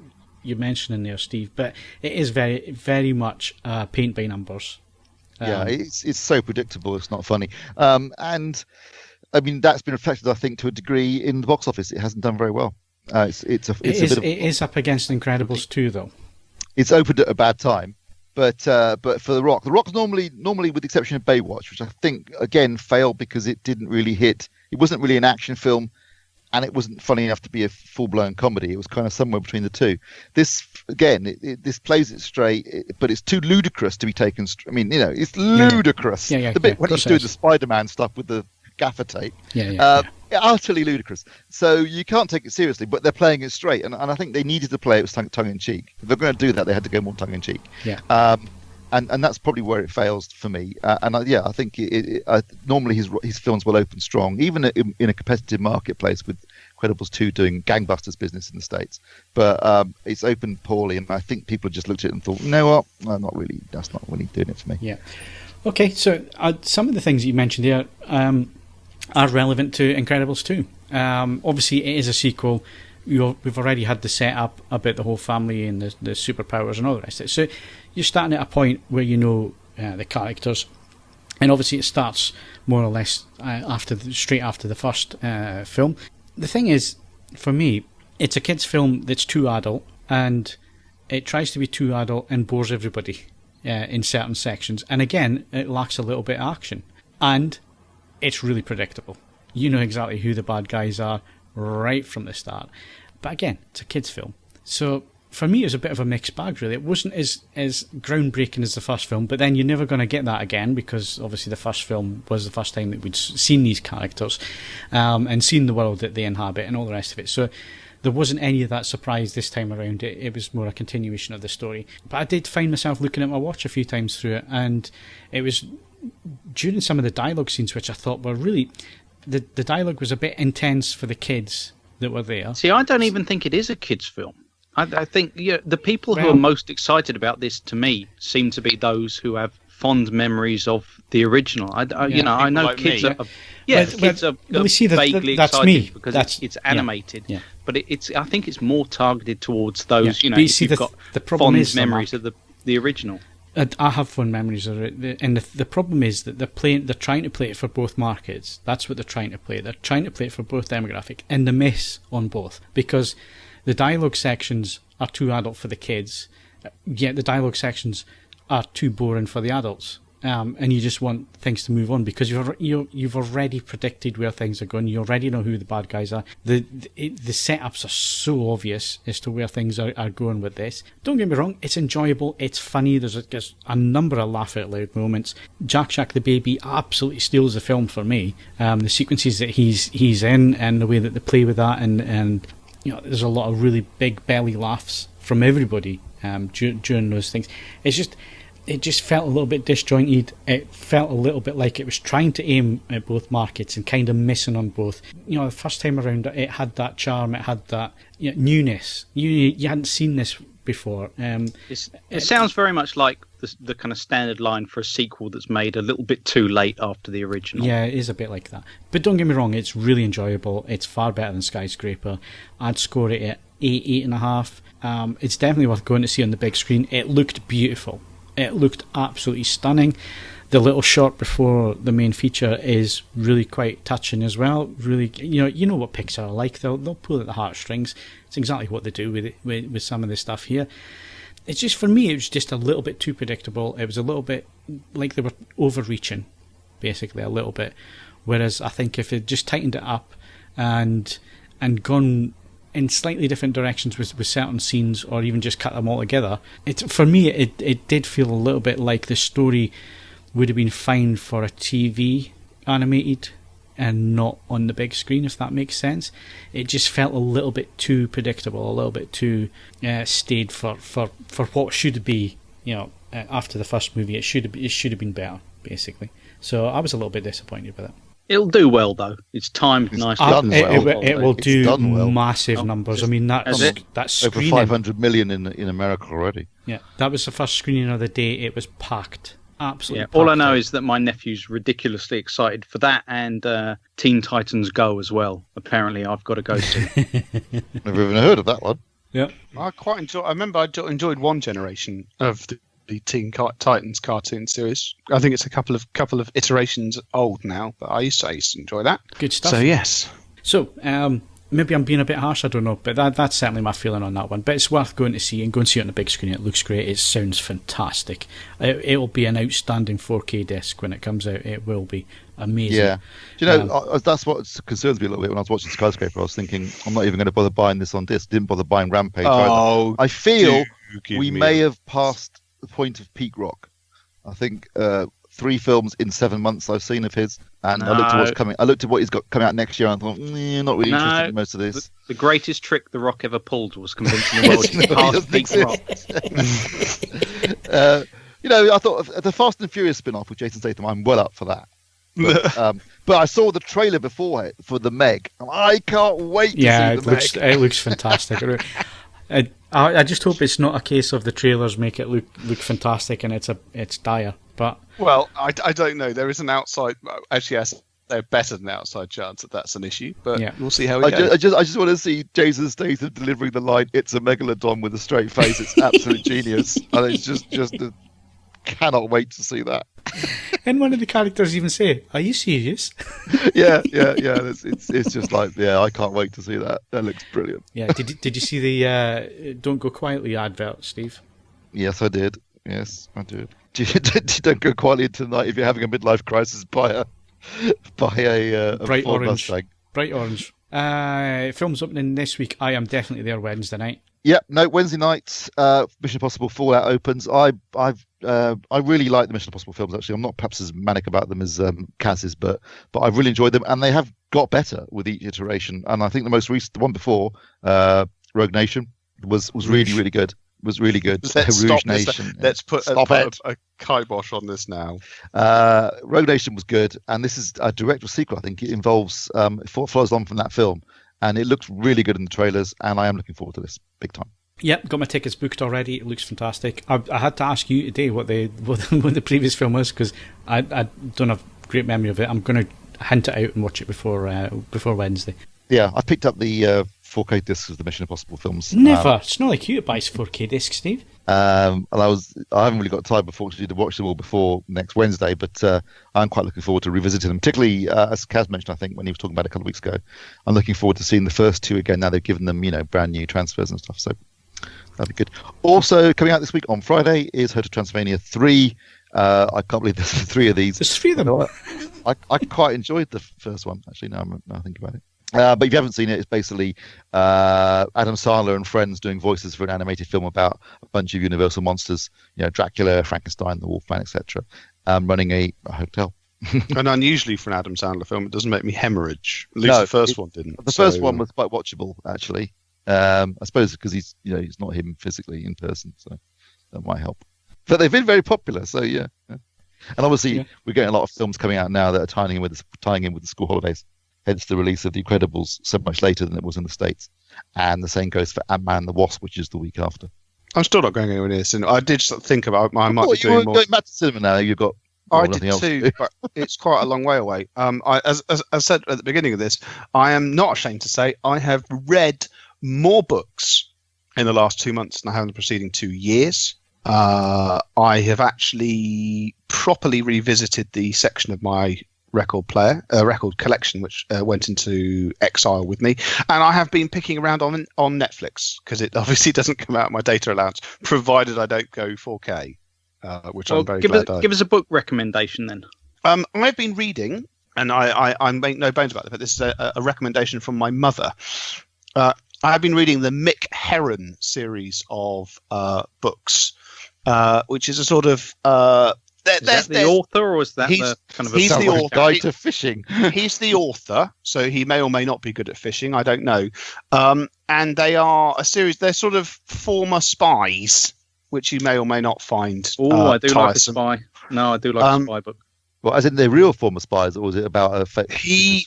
mentioning there, Steve. But it is very, very much paint by numbers. Yeah, it's so predictable. It's not funny. And I mean, that's been reflected, I think, to a degree in the box office. It hasn't done very well. It is up against Incredibles 2, though. It's opened at a bad time. But for The Rock's normally, with the exception of Baywatch, which I think again failed because it didn't really hit. It wasn't really an action film, and it wasn't funny enough to be a full-blown comedy. It was kind of somewhere between the two. This again, this plays it straight, but it's too ludicrous to be taken. I mean, it's ludicrous. Yeah. The bit when he's doing the Spider-Man stuff with the gaffer tape. Utterly ludicrous. So you can't take it seriously, but they're playing it straight, and I think they needed to play it with tongue in cheek. If they're going to do that, they had to go more tongue in cheek. Yeah. And that's probably where it fails for me. I think normally his films will open strong, even in a competitive marketplace with Incredibles 2 doing gangbusters business in the States. But it's opened poorly, and I think people just looked at it and thought, you know what, that's not really doing it for me. Yeah. Okay, so some of the things you mentioned here are relevant to Incredibles 2. Obviously, it is a sequel. We've already had the setup about the whole family and the superpowers and all the rest of it. So you're starting at a point where you know the characters, and obviously it starts more or less straight after the first film. The thing is, for me, it's a kids' film that's too adult, and it tries to be too adult and bores everybody in certain sections. And again, it lacks a little bit of action, and it's really predictable. You know exactly who the bad guys are right from the start. But again, it's a kids' film. So for me, it was a bit of a mixed bag, really. It wasn't as groundbreaking as the first film, but then you're never going to get that again, because obviously the first film was the first time that we'd seen these characters and seen the world that they inhabit and all the rest of it. So there wasn't any of that surprise this time around. It was more a continuation of the story. But I did find myself looking at my watch a few times through it, and it was during some of the dialogue scenes which I thought were really... The dialogue was a bit intense for the kids that were there. See, I don't even think it is a kids' film. I think the people who are most excited about this, to me, seem to be those who have fond memories of the original. I know like kids me. are vaguely that's excited me. because it's animated. Yeah. But I think it's more targeted towards those, But you see, if you've got the problem fond is, memories of the original. I have fond memories of it, and the problem is that they're trying to play it for both markets. That's what they're trying to play. They're trying to play it for both demographic, and they miss on both, because the dialogue sections are too adult for the kids, yet the dialogue sections are too boring for the adults. And you just want things to move on because you've already predicted where things are going. You already know who the bad guys are. The setups are so obvious as to where things are going with this. Don't get me wrong, it's enjoyable, it's funny. There's a number of laugh out loud moments. Jack Shack the baby absolutely steals the film for me. The sequences that he's in and the way that they play with that, and there's a lot of really big belly laughs from everybody during those things. It just felt a little bit disjointed. It felt a little bit like it was trying to aim at both markets and kind of missing on both. The first time around, it had that charm, it had that newness. You hadn't seen this before. It sounds very much like the kind of standard line for a sequel that's made a little bit too late after the original. Yeah, it is a bit like that. But don't get me wrong, it's really enjoyable. It's far better than Skyscraper. I'd score it at 8.5. It's definitely worth going to see on the big screen. It looked beautiful. It looked absolutely stunning. the little short before the main feature is really quite touching as well. Really, you know what Pixar are like. They'll pull at the heartstrings. It's exactly what they do with some of this stuff here. It's just, for me, it was just a little bit too predictable. It was a little bit like they were overreaching, basically, a little bit. Whereas I think if it just tightened it up and gone in slightly different directions with certain scenes, or even just cut them all together, for me it did feel a little bit like the story would have been fine for a TV animated and not on the big screen, if that makes sense. It just felt a little bit too predictable, a little bit too staid for what should be. After the first movie, it should have been better, basically. So I was a little bit disappointed with it. It'll do well though. It's timed nicely. It will do massive numbers. I mean, that's over 500 million in America already. Yeah, that was the first screening of the day. It was packed. Absolutely. Yeah, all I know is that my nephew's ridiculously excited for that, and Teen Titans Go as well. Apparently, I've got to go soon. Never even heard of that one. Yeah, I remember I enjoyed one generation of the Teen Titans cartoon series. I think it's a couple of iterations old now, but I used to enjoy that. Good stuff. So yes. So maybe I'm being a bit harsh, I don't know, but that's certainly my feeling on that one. But it's worth going to see, and go and see it on the big screen. It looks great. It sounds fantastic. It'll be an outstanding 4K disc when it comes out. It will be amazing. Yeah. Do you know, that's what concerns me a little bit when I was watching Skyscraper. I was thinking, I'm not even going to bother buying this on disc. Didn't bother buying Rampage either. I feel we may have passed the point of peak rock. I think 3 films in 7 months I've seen of his, and I looked at what's coming. I looked at what he's got coming out next year, and I thought, not really interested in most of this. The greatest trick The Rock ever pulled was convincing the world he passed peak rock. I thought the Fast and Furious spin-off with Jason Statham, I'm well up for that. But I saw the trailer before it for the Meg, and I can't wait to see the Meg. It looks fantastic. I just hope it's not a case of the trailers make it look fantastic and it's dire. But I don't know. There is an outside. Actually, yes, they're better than outside chance that that's an issue. But we'll see how it goes. I just want to see Jason Statham delivering the line, "It's a megalodon" with a straight face. It's absolute genius. And it's just cannot wait to see that. And one of the characters even say, "Are you serious?" Yeah. It's just like, I can't wait to see that. That looks brilliant. Yeah. Did you see the "Don't Go Quietly" advert, Steve? Yes, I did. Yes, I did. Don't go quietly tonight if you're having a midlife crisis. Buy a bright Ford orange. Mustang. Bright orange. Film's opening this week. I am definitely there Wednesday night. Yep. No, Wednesday night. Mission Impossible Fallout opens. I really like the Mission Impossible films. Actually, I'm not perhaps as manic about them as Kaz is, but I've really enjoyed them, and they have got better with each iteration. And I think the most recent, the one before, Rogue Nation, was really, really good. Was really good. Let's Rouge stop Nation. Let's put a kibosh on this now. Rogue Nation was good, and this is a direct sequel. I think it involves it follows on from that film, and it looks really good in the trailers. And I am looking forward to this big time. Yep, got my tickets booked already. It looks fantastic. I had to ask you today what the previous film was, because I don't have great memory of it. I'm going to hunt it out and watch it before Wednesday. Yeah, I picked up the 4K discs of the Mission Impossible films. Never. It's not like you to buy 4K discs, Steve. And I haven't really got time, unfortunately, to watch them all before next Wednesday, but I'm quite looking forward to revisiting them. Particularly, as Kaz mentioned, I think, when he was talking about it a couple of weeks ago, I'm looking forward to seeing the first 2 again. Now they've given them, brand new transfers and stuff, so that'd be good. Also, coming out this week on Friday is Hotel Transylvania 3. I can't believe there's 3 of these. There's 3 of them. I quite enjoyed the first one, actually, now I think about it. But if you haven't seen it, it's basically Adam Sandler and friends doing voices for an animated film about a bunch of Universal monsters, Dracula, Frankenstein, the Wolfman, etc., running a hotel. And unusually for an Adam Sandler film, it doesn't make me hemorrhage. At least the first one didn't. The first one was quite watchable, actually. I suppose because he's not him physically in person, so that might help. But they've been very popular, so yeah. And obviously, we're getting a lot of films coming out now that are tying in with the school holidays. Hence the release of The Incredibles so much later than it was in the States. And the same goes for Ant-Man and the Wasp, which is the week after. I'm still not going anywhere near cinema. I did think about I might be doing more. Going back to cinema now. You've got. I did too, but it's quite a long way away. As I said at the beginning of this, I am not ashamed to say I have read more books in the last 2 months than I have in the preceding 2 years. I have actually properly revisited the section of my record collection, which went into exile with me, and I have been picking around on Netflix, because it obviously doesn't come out of my data allowance, provided I don't go 4K, which I'm very glad. Give us a book recommendation then. I've been reading, and I make no bones about it, but this is a recommendation from my mother. I've been reading the Mick Herron series of books, which is a sort of... is that the author, or is that the kind of a... He's the author. Guide to fishing. He's the author, so he may or may not be good at fishing. I don't know. And they are a series... They're sort of former spies, which you may or may not find I do tiresome. like a spy. No, I do like a spy book. Well, as in they're real former spies, or is it about a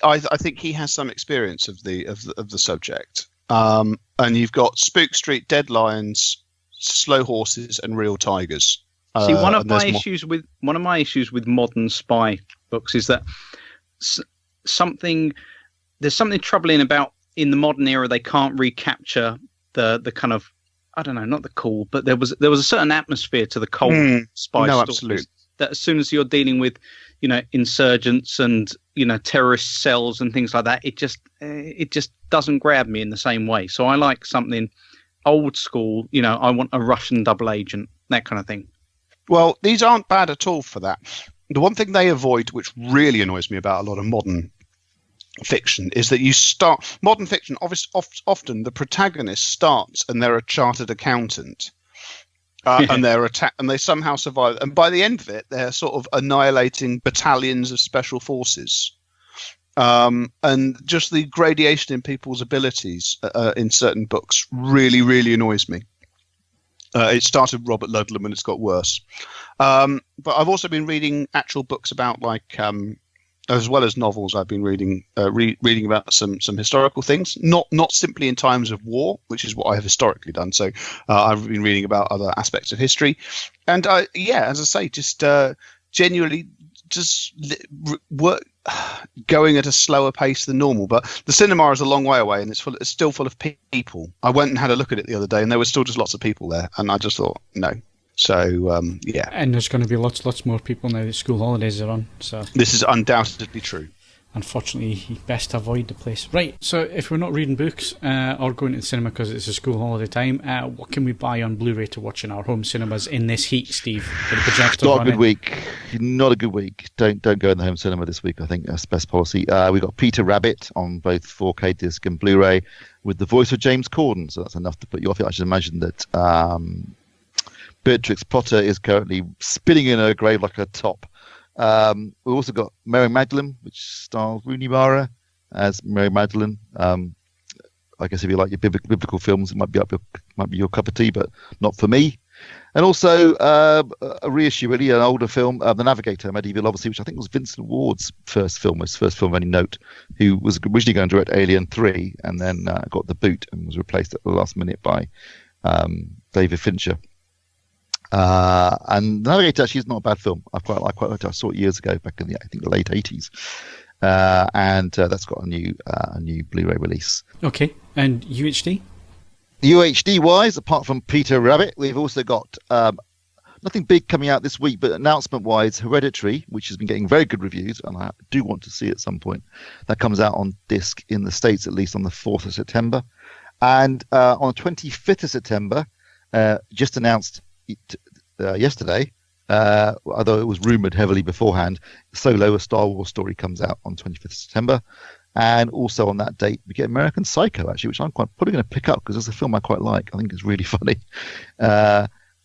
I think he has some experience of the subject. And you've got Spook Street, Dead Lions, Slow Horses, and Real Tigers. See, one of my issues with modern spy books is that there's something troubling about, in the modern era, they can't recapture the kind of, I don't know, not the cool, but there was a certain atmosphere to the cold spy stories. Absolutely. That as soon as you're dealing with, insurgents and terrorist cells and things like that, it just doesn't grab me in the same way. So I like something old school. I want a Russian double agent, that kind of thing. Well, these aren't bad at all for that. The one thing they avoid, which really annoys me about a lot of modern fiction, is that modern fiction, often the protagonist starts and they're a chartered accountant. And they're attacked, and they somehow survive. And by the end of it, they're sort of annihilating battalions of special forces. And just the gradation in people's abilities in certain books really, really annoys me. It started Robert Ludlum, and it's got worse. But I've also been reading actual books about, as well as novels. I've been reading about some historical things, not simply in times of war, which is what I have historically done. So I've been reading about other aspects of history, and as I say, just genuinely just work going at a slower pace than normal. But the cinema is a long way away, and it's still full of people. I went and had a look at it the other day, and there were still just lots of people there, and I just thought no. So yeah, and there's going to be lots more people now that school holidays are on. So this is undoubtedly true. Unfortunately, you best avoid the place. Right. So if we're not reading books or going to the cinema because it's a school holiday time, what can we buy on Blu-ray to watch in our home cinemas in this heat, Steve? With the projector Not running? a good week. Not a good week. Don't go in the home cinema this week. I think that's best policy. We got Peter Rabbit on both 4K disc and Blu-ray with the voice of James Corden. So that's enough to put you off. I should imagine that. Beatrix Potter is currently spinning in her grave like a top. We've also got Mary Magdalene, which stars Rooney Mara as Mary Magdalene. I guess if you like your biblical films, it might be your cup of tea, but not for me. And also a reissue, really, an older film, The Navigator, Medieval Odyssey, which I think was Vincent Ward's first film of any note, who was originally going to direct Alien 3 and then got the boot and was replaced at the last minute by David Fincher. And The Navigator actually is not a bad film. I quite liked it. I saw it years ago, back in the late 80s, and that's got a new Blu-ray release. Okay, and UHD? UHD wise, apart from Peter Rabbit, we've also got nothing big coming out this week, but announcement wise, Hereditary, which has been getting very good reviews, and I do want to see it at some point. That comes out on disc in the States, at least on the 4th of September, and on the 25th of September, just announced yesterday, although it was rumoured heavily beforehand, Solo, a Star Wars story, comes out on 25th of September. And also on that date, we get American Psycho, actually, which I'm probably going to pick up because it's a film I quite like. I think it's really funny.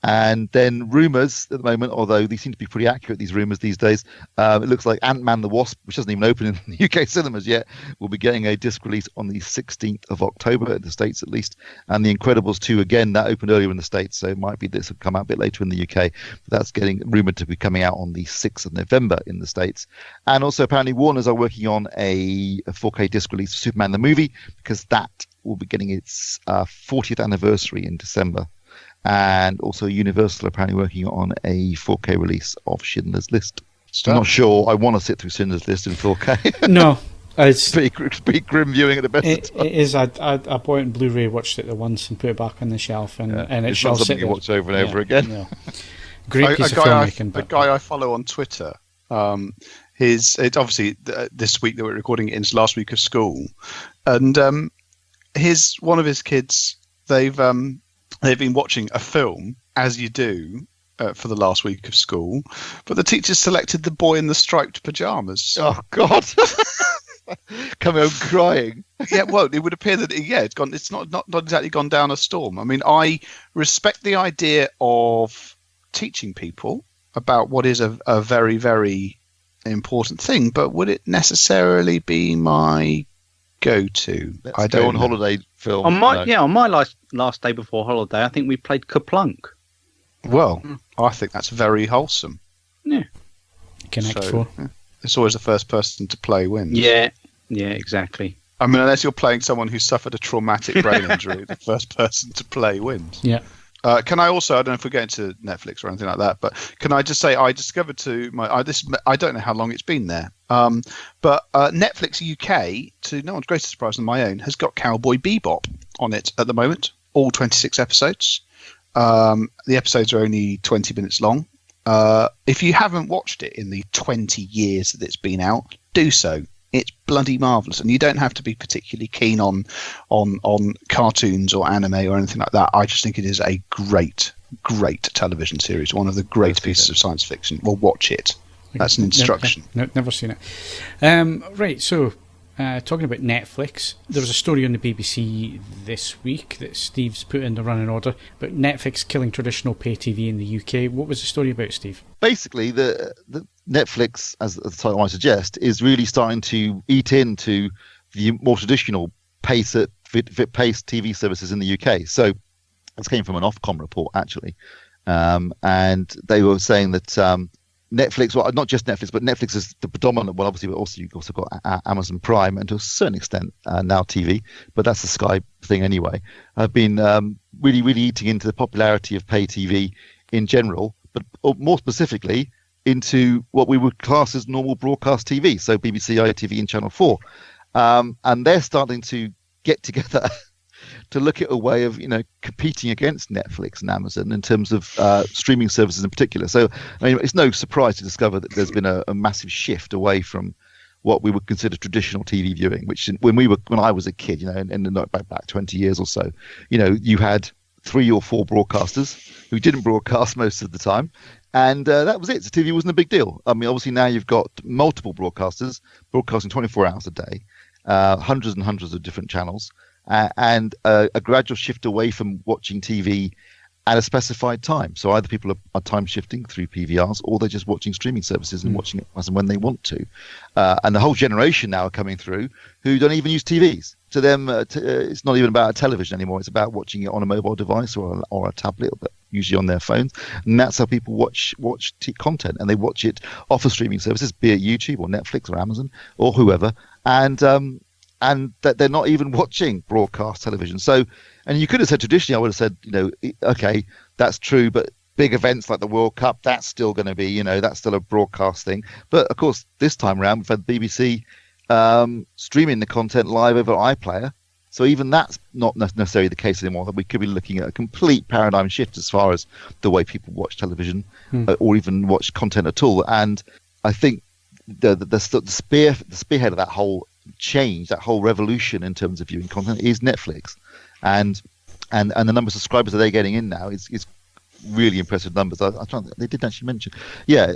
And then rumours at the moment, although these seem to be pretty accurate, these rumours these days, it looks like Ant-Man the Wasp, which doesn't even open in the UK cinemas yet, will be getting a disc release on the 16th of October, in the States at least. And The Incredibles 2, again, that opened earlier in the States, so it might be this will come out a bit later in the UK. But that's getting rumoured to be coming out on the 6th of November in the States. And also, apparently, Warner's are working on a 4K disc release for Superman the movie, because that will be getting its 40th anniversary in December. And also Universal apparently working on a 4K release of Schindler's List. I'm not sure I want to sit through Schindler's List in 4K. No, It's pretty grim viewing at the best of it times. is. I bought it on Blu-ray, watched it once, and put it back on the shelf, and it It's shall not sit something you there. watch over and over again. Yeah. Great piece of filmmaking. The guy I follow on Twitter, it's obviously this week that we're recording it in, it's last week of school, and one of his kids, they've been watching a film, as you do, for the last week of school, but the teacher selected The Boy in the Striped Pajamas. Oh God! Coming home crying. Yeah, well, it would appear that it's gone. It's not exactly gone down a storm. I mean, I respect the idea of teaching people about what is a very, very important thing, but would it necessarily be my go-to? I don't go on holiday film. On my last day before holiday, I think we played Kaplunk. Well, I think that's very wholesome. Yeah. Connect Four. It's always the first person to play wins. Yeah, exactly. I mean, unless you're playing someone who suffered a traumatic brain injury, the first person to play wins. Yeah. Can I also, I don't know if we're getting to Netflix or anything like that, but can I just say I discovered I don't know how long it's been there, but Netflix UK, to no one's greatest surprise than my own, has got Cowboy Bebop on it at the moment, all 26 episodes. The episodes are only 20 minutes long. If you haven't watched it in the 20 years that it's been out, do so. It's bloody marvellous, and you don't have to be particularly keen on cartoons or anime or anything like that. I just think it is a great television series, one of the great pieces of science fiction. Well, watch it. That's an instruction. Never seen it. Right, so talking about Netflix, there was a story on the BBC this week that Steve's put in the running order, but Netflix killing traditional pay TV in the UK. What was the story about, Steve? Basically, the Netflix, as the title might suggest, is really starting to eat into the more traditional paced TV services in the UK. So this came from an Ofcom report, actually, and they were saying that Netflix, well, not just Netflix, but Netflix is the predominant one. Obviously, but you've also got Amazon Prime, and to a certain extent Now TV, but that's the Sky thing anyway. Have been really eating into the popularity of pay TV in general, but more specifically into what we would class as normal broadcast TV, so BBC, ITV, and Channel 4, and they're starting to get together to look at a way of competing against Netflix and Amazon in terms of streaming services in particular. So I mean, it's no surprise to discover that there's been a massive shift away from what we would consider traditional TV viewing, which when I was a kid, and back 20 years or so, you had 3 or 4 broadcasters who didn't broadcast most of the time, and that was it. So TV wasn't a big deal. I mean, obviously now you've got multiple broadcasters broadcasting 24 hours a day, hundreds and hundreds of different channels, and a gradual shift away from watching TV at a specified time. So either people are time shifting through PVRs, or they're just watching streaming services and watching it as and when they want to. And the whole generation now are coming through who don't even use TVs. To them, it's not even about a television anymore. It's about watching it on a mobile device or a tablet, but usually on their phones. And that's how people watch content, and they watch it off of streaming services, be it YouTube or Netflix or Amazon or whoever. And that they're not even watching broadcast television. So, and you could have said traditionally, I would have said, okay, that's true, but big events like the World Cup, that's still going to be, that's still a broadcast thing. But of course, this time around, we've had BBC streaming the content live over iPlayer. So even that's not necessarily the case anymore. That we could be looking at a complete paradigm shift as far as the way people watch television or even watch content at all. And I think the spearhead of that whole change, that whole revolution in terms of viewing content is Netflix, and the number of subscribers that they're getting in now is really impressive numbers. They did actually mention,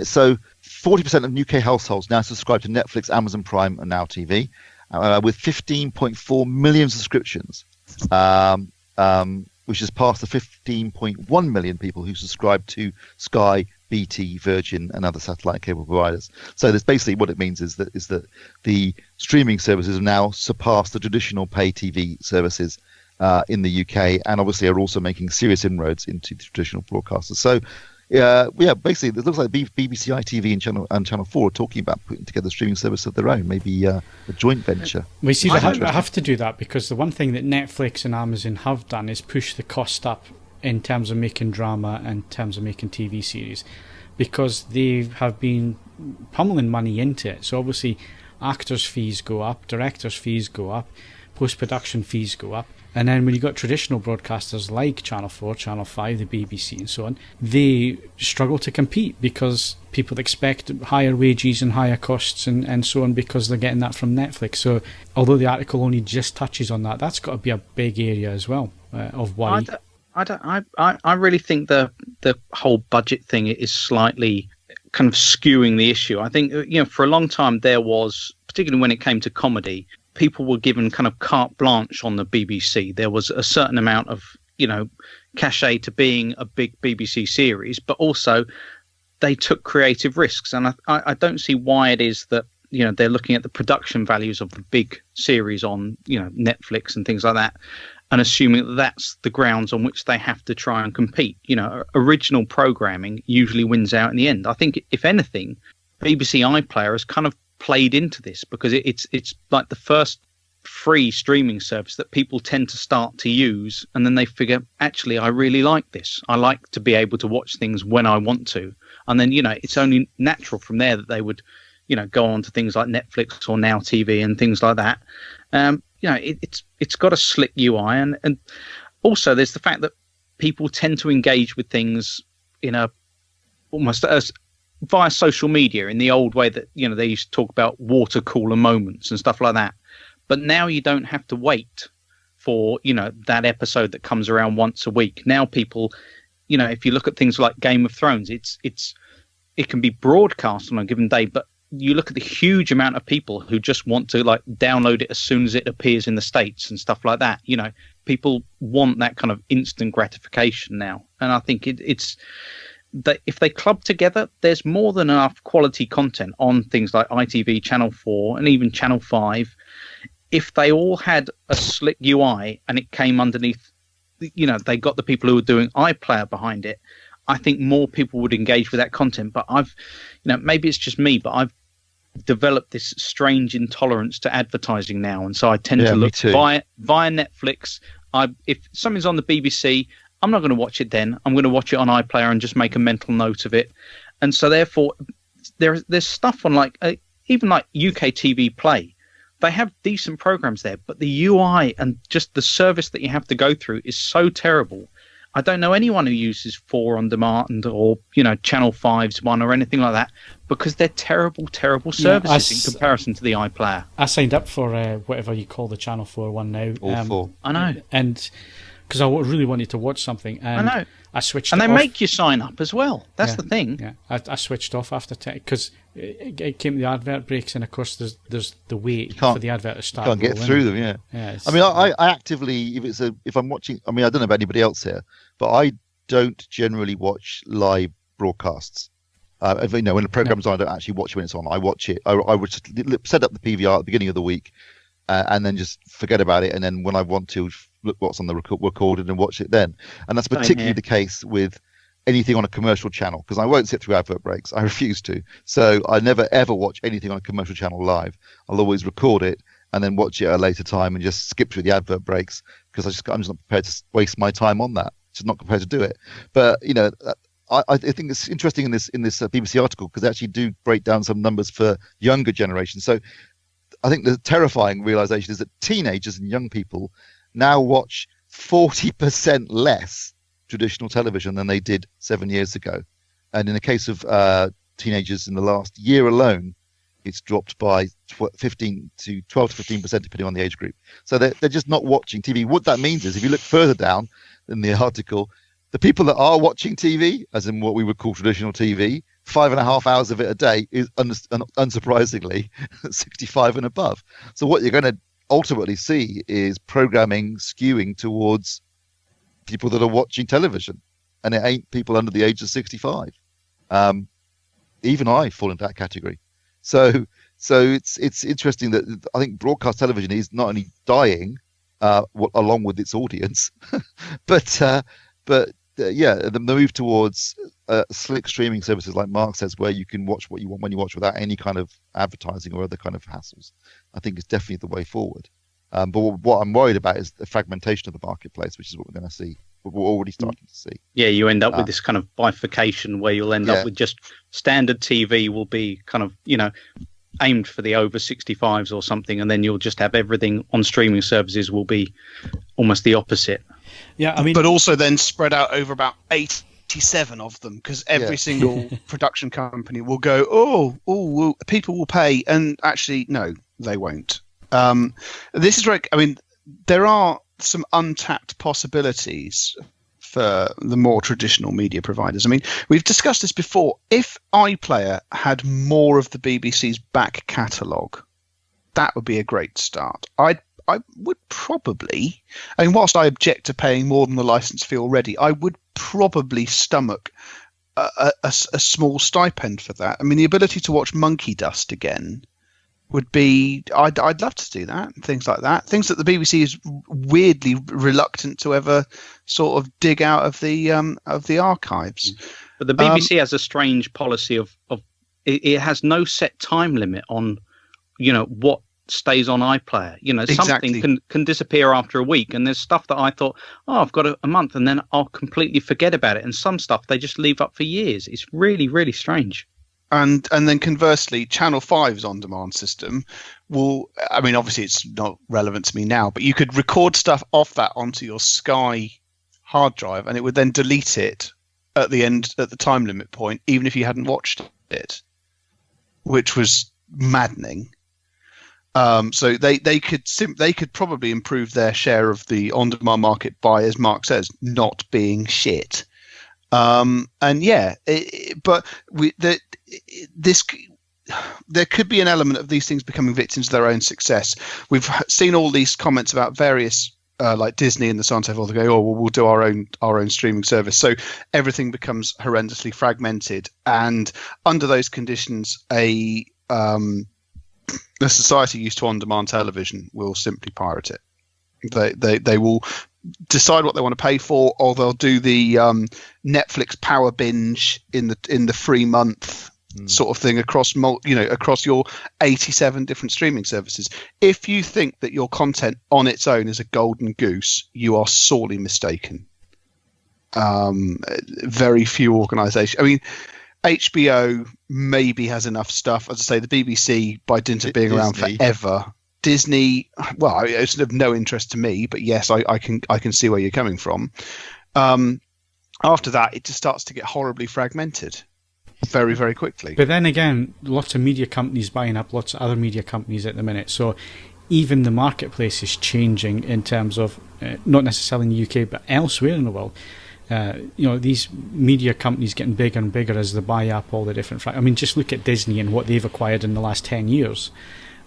so 40% of UK households now subscribe to Netflix, Amazon Prime, and Now TV, with 15.4 million subscriptions, which has passed the 15.1 million people who subscribe to Sky, BT, Virgin, and other satellite cable providers. So that's basically what it means is that the streaming services have now surpassed the traditional pay TV services in the UK, and obviously are also making serious inroads into the traditional broadcasters. So basically it looks like BBC, ITV, and Channel 4 are talking about putting together a streaming service of their own, maybe a joint venture. We see they have to do that, because the one thing that Netflix and Amazon have done is push the cost up in terms of making drama and in terms of making TV series, because they have been pummeling money into it. So obviously actors' fees go up, directors' fees go up, post-production fees go up. And then when you've got traditional broadcasters like Channel 4, Channel 5, the BBC and so on, they struggle to compete because people expect higher wages and higher costs and so on because they're getting that from Netflix. So although the article only just touches on that, that's got to be a big area as well of worry. I really think the whole budget thing is slightly kind of skewing the issue. I think, for a long time there was, particularly when it came to comedy, people were given kind of carte blanche on the BBC. There was a certain amount of, cachet to being a big BBC series, but also they took creative risks. And I don't see why it is that, they're looking at the production values of the big series on, Netflix and things like that, and assuming that that's the grounds on which they have to try and compete. Original programming usually wins out in the end. I think, if anything, BBC iPlayer has kind of played into this because it's like the first free streaming service that people tend to start to use, and then they figure, actually, I really like this. I like to be able to watch things when I want to, and then it's only natural from there that they would go on to things like Netflix or Now TV and things like that. It's got a slick UI, and also there's the fact that people tend to engage with things in a almost as via social media in the old way that they used to talk about water cooler moments and stuff like that. But now you don't have to wait for that episode that comes around once a week. Now people, if you look at things like Game of Thrones, it can be broadcast on a given day, but you look at the huge amount of people who just want to like download it as soon as it appears in the States and stuff like that. People want that kind of instant gratification now, and I think it's that if they club together, there's more than enough quality content on things like ITV, Channel 4, and even Channel 5. If they all had a slick UI and it came underneath, they got the people who were doing iPlayer behind it, I think more people would engage with that content. But I've, maybe it's just me, but I've developed this strange intolerance to advertising now, and so I tend to look via Netflix. If something's on the BBC, I'm not going to watch it then. I'm going to watch it on iPlayer and just make a mental note of it. And so therefore, there's stuff on even like UK TV Play. They have decent programs there, but the UI and just the service that you have to go through is so terrible. I don't know anyone who uses 4 on demand or Channel 5's one or anything like that, because they're terrible services in comparison to the iPlayer. I signed up for whatever you call the Channel 4 one now. All 4. I know. And because I really wanted to watch something, and I know. I switched. And it they off. make you sign up as well. That's the thing. Yeah, I switched off after because it came to the advert breaks, and of course there's the wait for the advert to start. You can't get through them. Yeah. I mean, I actively, if I'm watching, I mean, I don't know about anybody else here, but I don't generally watch live broadcasts. When the program's on, I don't actually watch it when it's on. I watch it. I would set up the PVR at the beginning of the week, and then just forget about it. And then when I want to look what's on the recorded and watch it then. And that's particularly the case with anything on a commercial channel, because I won't sit through advert breaks. I refuse to. So I never ever watch anything on a commercial channel live. I'll always record it and then watch it at a later time and just skip through the advert breaks, because I'm just not prepared to waste my time on that. Just not prepared to do it. But I think it's interesting in this BBC article, because they actually do break down some numbers for younger generations. So I think the terrifying realization is that teenagers and young people now watch 40% less traditional television than they did 7 years ago. And in the case of teenagers in the last year alone, it's dropped by 12 to 15%, depending on the age group. So they're just not watching TV. What that means is, if you look further down in the article, the people that are watching TV, as in what we would call traditional TV, 5.5 hours of it a day is unsurprisingly 65 and above. So what you're going to ultimately see is programming skewing towards people that are watching television, and it ain't people under the age of 65. Even I fall into that category. So it's interesting that I think broadcast television is not only dying along with its audience, but the move towards slick streaming services, like Mark says, where you can watch what you want when you watch without any kind of advertising or other kind of hassles, I think is definitely the way forward. But what I'm worried about is the fragmentation of the marketplace, which is what we're going to see. We're already starting to see. Yeah, you end up with this kind of bifurcation where you'll end up with just standard TV will be kind of, aimed for the over 65s or something, and then you'll just have everything on streaming services will be almost the opposite. Yeah, I mean, but also then spread out over about 87 of them, because every single production company will go, oh, people will pay, and actually, no, they won't. This is right. I mean, there are some untapped possibilities for the more traditional media providers. I mean, we've discussed this before. If iPlayer had more of the BBC's back catalogue, that would be a great start. I would probably, I mean, whilst I object to paying more than the license fee already, I would probably stomach a small stipend for that. I mean, the ability to watch Monkey Dust again would be, I'd love to do that. Things like that, things that the BBC is weirdly reluctant to ever sort of dig out of the archives. But the BBC has a strange policy of it has no set time limit on, what stays on iPlayer. Something can disappear after a week, and there's stuff that I thought, I've got a month, and then I'll completely forget about it. And some stuff they just leave up for years. It's really, really strange. And then conversely, Channel 5's on-demand system will, I mean, obviously it's not relevant to me now, but you could record stuff off that onto your Sky hard drive, and it would then delete it at the time limit point, even if you hadn't watched it, which was maddening. So they could probably improve their share of the on-demand market by, as Mark says, not being shit. There could be an element of these things becoming victims of their own success. We've seen all these comments about various like Disney and the so on and so forth. They go, we'll do our own streaming service. So everything becomes horrendously fragmented, and under those conditions, a society used to on-demand television will simply pirate it. They will decide what they want to pay for, or they'll do the Netflix power binge in the free month sort of thing across your 87 different streaming services. If you think that your content on its own is a golden goose, you are sorely mistaken. Very few organisations. I mean, HBO maybe has enough stuff. As I say, the BBC, by dint of being around forever. Disney, well, it's of no interest to me, but yes, I can see where you're coming from. After that, it just starts to get horribly fragmented very, very quickly. But then again, lots of media companies buying up lots of other media companies at the minute. So even the marketplace is changing in terms of, not necessarily in the UK, but elsewhere in the world. These media companies getting bigger and bigger as they buy up all the different... I mean, just look at Disney and what they've acquired in the last 10 years.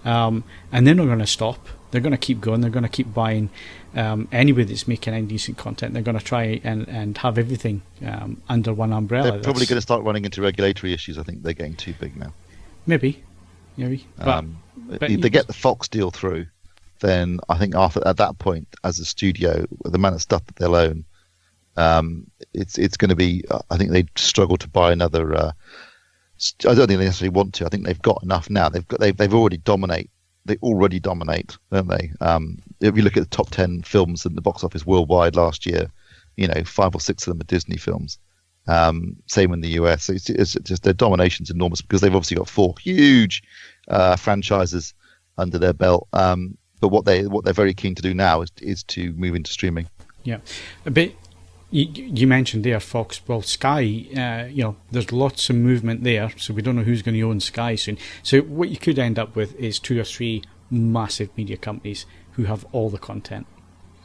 And they're not going to stop. They're going to keep going. They're going to keep buying anybody that's making any decent content. They're going to try and have everything under one umbrella. They're probably going to start running into regulatory issues. I think they're getting too big now. Maybe. But if they get the Fox deal through, then I think at that point, as a studio, the amount of stuff that they'll own, it's going to be. I think they'd struggle to buy another. I don't think they necessarily want to. I think they've got enough now. They've already dominate. They already dominate, don't they? If you look at the top 10 films in the box office worldwide last year, 5 or 6 of them are Disney films. Same in the US. So it's just their domination's enormous because they've obviously got 4 huge franchises under their belt. But what they're very keen to do now is to move into streaming. Yeah, but you mentioned there Fox. Well, Sky, there's lots of movement there, so we don't know who's going to own Sky soon. So what you could end up with is 2 or 3 massive media companies who have all the content.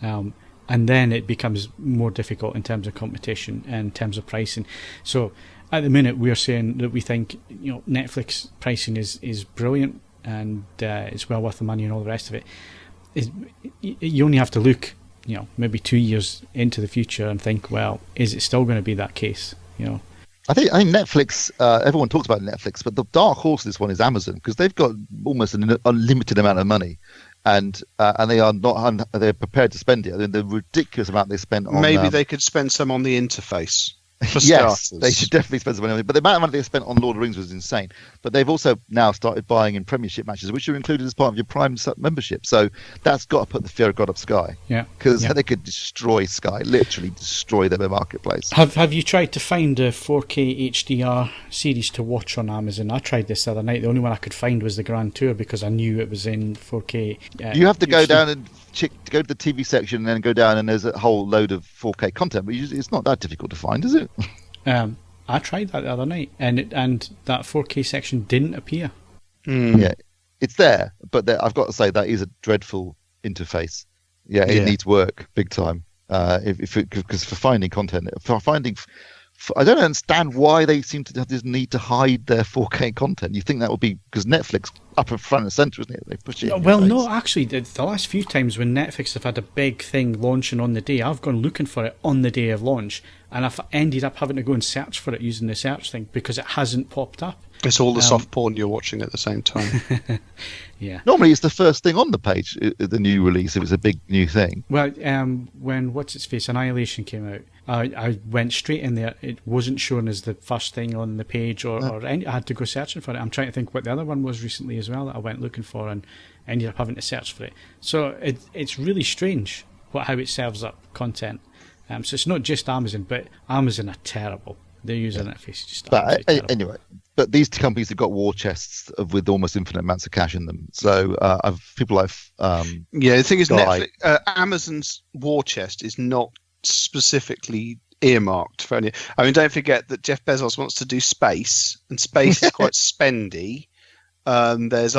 And then it becomes more difficult in terms of competition and in terms of pricing. So at the minute we're saying that we think Netflix pricing is brilliant and it's well worth the money and all the rest of it. You only have to look maybe 2 years into the future and think, well, is it still going to be that case? I think Netflix. Everyone talks about Netflix, but the dark horse of this one is Amazon because they've got almost an unlimited amount of money, and they are not. They're prepared to spend it. I mean, the ridiculous amount they spent on. Maybe they could spend some on the interface. For Yes, starters. they should definitely spend some money on it. But the amount of money they spent on Lord of the Rings was insane. But they've also now started buying in Premiership matches, which are included as part of your Prime membership. So that's got to put the fear of God of Sky. Yeah. Because Yeah. they could destroy Sky, literally destroy their marketplace. Have you tried to find a 4K HDR series to watch on Amazon? I tried this the other night. The only one I could find was the Grand Tour because I knew it was in 4K. You have to go HD. down and go to the TV section and then go down and there's a whole load of 4K content. But it's not that difficult to find, is it? I tried that the other night, and that 4K section didn't appear. Yeah, it's there, but I've got to say that is a dreadful interface. Yeah, it needs work big time. Because for finding content, I don't understand why they seem to have this need to hide their 4K content. You think that would be because Netflix up in front and center, isn't it? They push it. Well, no, actually, the last few times when Netflix have had a big thing launching on the day, I've gone looking for it on the day of launch, and I've ended up having to go and search for it using the search thing because it hasn't popped up. It's all the soft porn you're watching at the same time. Yeah. Normally, it's the first thing on the page, the new release, if it's a big new thing. Well, when What's Its Face Annihilation came out, I went straight in there. It wasn't shown as the first thing on the page, or I had to go searching for it. I'm trying to think what the other one was recently as well that I went looking for and ended up having to search for it. So it's really strange how it serves up content. So it's not just Amazon, but Amazon are terrible. Their user interface is just absolutely terrible. Anyway, but these two companies have got war chests with almost infinite amounts of cash in them. So people like the thing is, Sky. Netflix, Amazon's war chest is not specifically earmarked for any. I mean, don't forget that Jeff Bezos wants to do space, and space is quite spendy. There's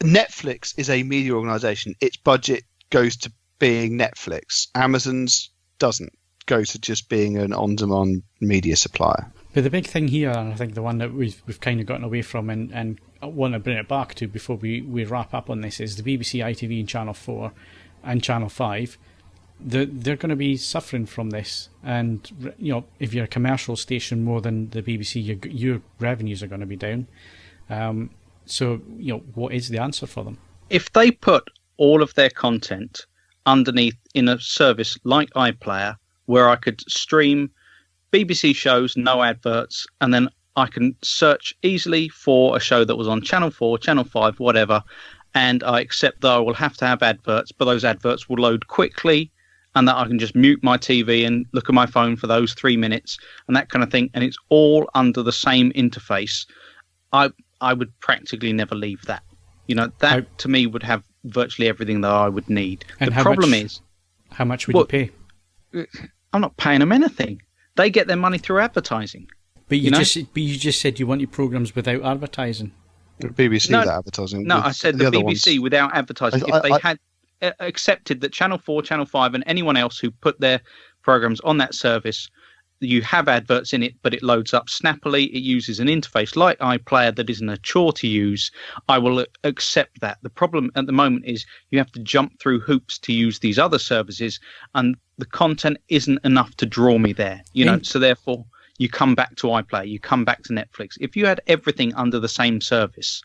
Netflix is a media organization. Its budget goes to being Netflix. Amazon's doesn't go to just being an on-demand media supplier. But the big thing here, and I think the one that we've kind of gotten away from and I want to bring it back to before we wrap up on this, is the BBC, ITV and Channel 4 and Channel 5. They're going to be suffering from this. And, if you're a commercial station more than the BBC, your revenues are going to be down. So, what is the answer for them? If they put all of their content underneath in a service like iPlayer, where I could stream BBC shows, no adverts, and then I can search easily for a show that was on Channel 4, Channel 5, whatever, and I accept that I will have to have adverts, but those adverts will load quickly, and that I can just mute my TV and look at my phone for those 3 minutes, and that kind of thing, and it's all under the same interface. I would practically never leave that. That to me would have virtually everything that I would need. And the problem is... How much would you pay? I'm not paying them anything. They get their money through advertising. But you just said you want your programmes without advertising. BBC without advertising. No, I said the BBC without advertising. If they had accepted that Channel 4, Channel 5 and anyone else who put their programmes on that service, you have adverts in it, but it loads up snappily. It uses an interface like iPlayer that isn't a chore to use. I will accept that. The problem at the moment is you have to jump through hoops to use these other services, and the content isn't enough to draw me there. So therefore you come back to iPlayer, you come back to Netflix. If you had everything under the same service,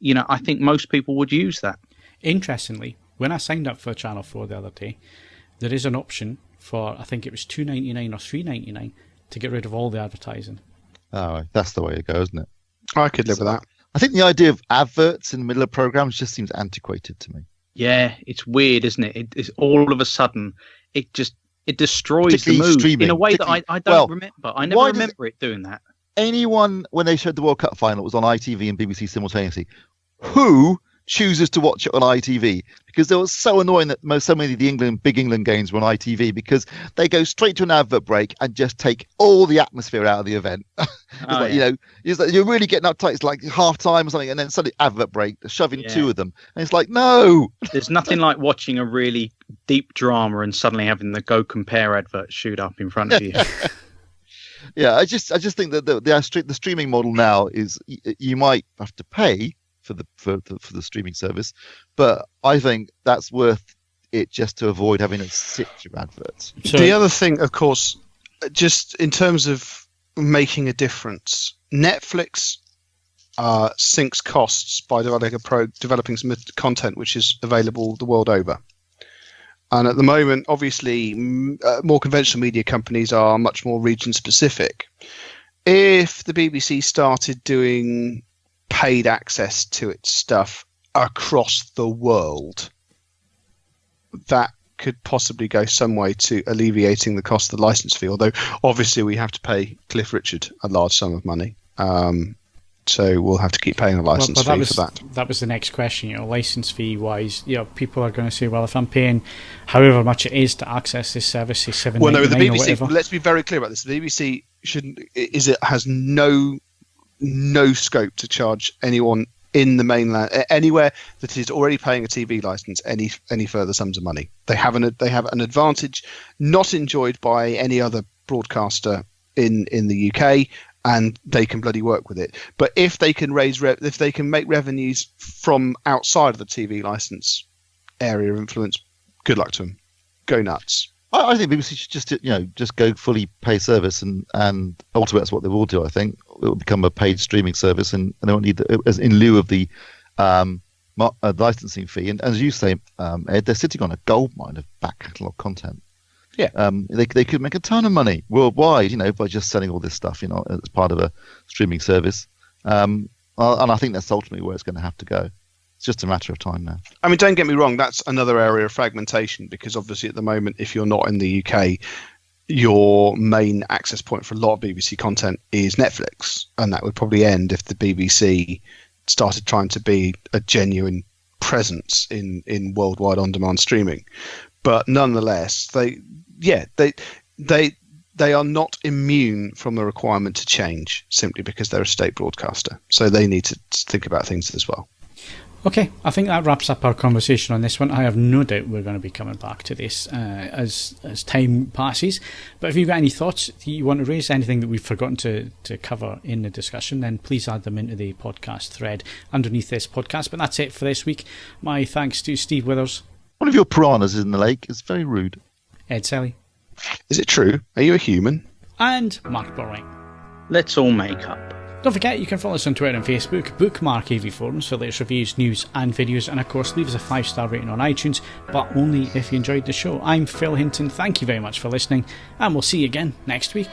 I think most people would use that. Interestingly, when I signed up for Channel 4 the other day, there is an option for, I think it was $2.99 or $3.99 to get rid of all the advertising. Oh, that's the way to go, isn't it? I could live with that. I think the idea of adverts in the middle of programs just seems antiquated to me. Yeah, it's weird, isn't it? It's all of a sudden, it destroys the mood in a way that I don't remember. I never remember it doing that. Anyone, when they showed the World Cup final, it was on ITV and BBC simultaneously. Who chooses to watch it on ITV? Because it was so annoying that so many of the big England games were on ITV because they go straight to an advert break and just take all the atmosphere out of the event. You're really getting uptight. It's like half time or something, and then suddenly advert break, shoving two of them, and it's like, no. There's nothing like watching a really deep drama and suddenly having the Go Compare advert shoot up in front of you. Yeah, I just think that the streaming model now is you might have to pay for the streaming service, but I think that's worth it just to avoid having to sit through adverts. The other thing, of course, just in terms of making a difference, Netflix sinks costs by developing some content which is available the world over. And at the moment, obviously, more conventional media companies are much more region specific. If the BBC started doing paid access to its stuff across the world, that could possibly go some way to alleviating the cost of the license fee. Although, obviously, we have to pay Cliff Richard a large sum of money. So we'll have to keep paying a license fee for that. That was the next question. License fee wise, people are going to say, well, if I'm paying however much it is to access this service, say $7.99 well, no, the BBC. or whatever. Let's be very clear about this. The BBC has no scope to charge anyone in the mainland anywhere that is already paying a TV license any further sums of money. They have an advantage not enjoyed by any other broadcaster in the UK. And they can bloody work with it. But if they can if they can make revenues from outside of the TV license area of influence, good luck to them. Go nuts. I think BBC should just go fully pay service, and ultimately that's what they will do. I think it will become a paid streaming service, and they won't need as in lieu of the licensing fee. And as you say, Ed, they're sitting on a goldmine of back catalogue content. Yeah, they could make a ton of money worldwide, by just selling all this stuff, as part of a streaming service. And I think that's ultimately where it's going to have to go. It's just a matter of time now. I mean, don't get me wrong, that's another area of fragmentation, because obviously at the moment, if you're not in the UK, your main access point for a lot of BBC content is Netflix, and that would probably end if the BBC started trying to be a genuine presence in worldwide on-demand streaming. But nonetheless, they are not immune from the requirement to change simply because they're a state broadcaster. So they need to think about things as well. Okay, I think that wraps up our conversation on this one. I have no doubt we're going to be coming back to this as time passes. But if you've got any thoughts that you want to raise, anything that we've forgotten to cover in the discussion, then please add them into the podcast thread underneath this podcast. But that's it for this week. My thanks to Steve Withers. One of your piranhas is in the lake. It's very rude. Ed Selley. Is it true? Are you a human? And Mark Botwright. Let's all make up. Don't forget, you can follow us on Twitter and Facebook, bookmark AVForums for latest reviews, news and videos, and of course leave us a 5-star rating on iTunes, but only if you enjoyed the show. I'm Phil Hinton, thank you very much for listening, and we'll see you again next week.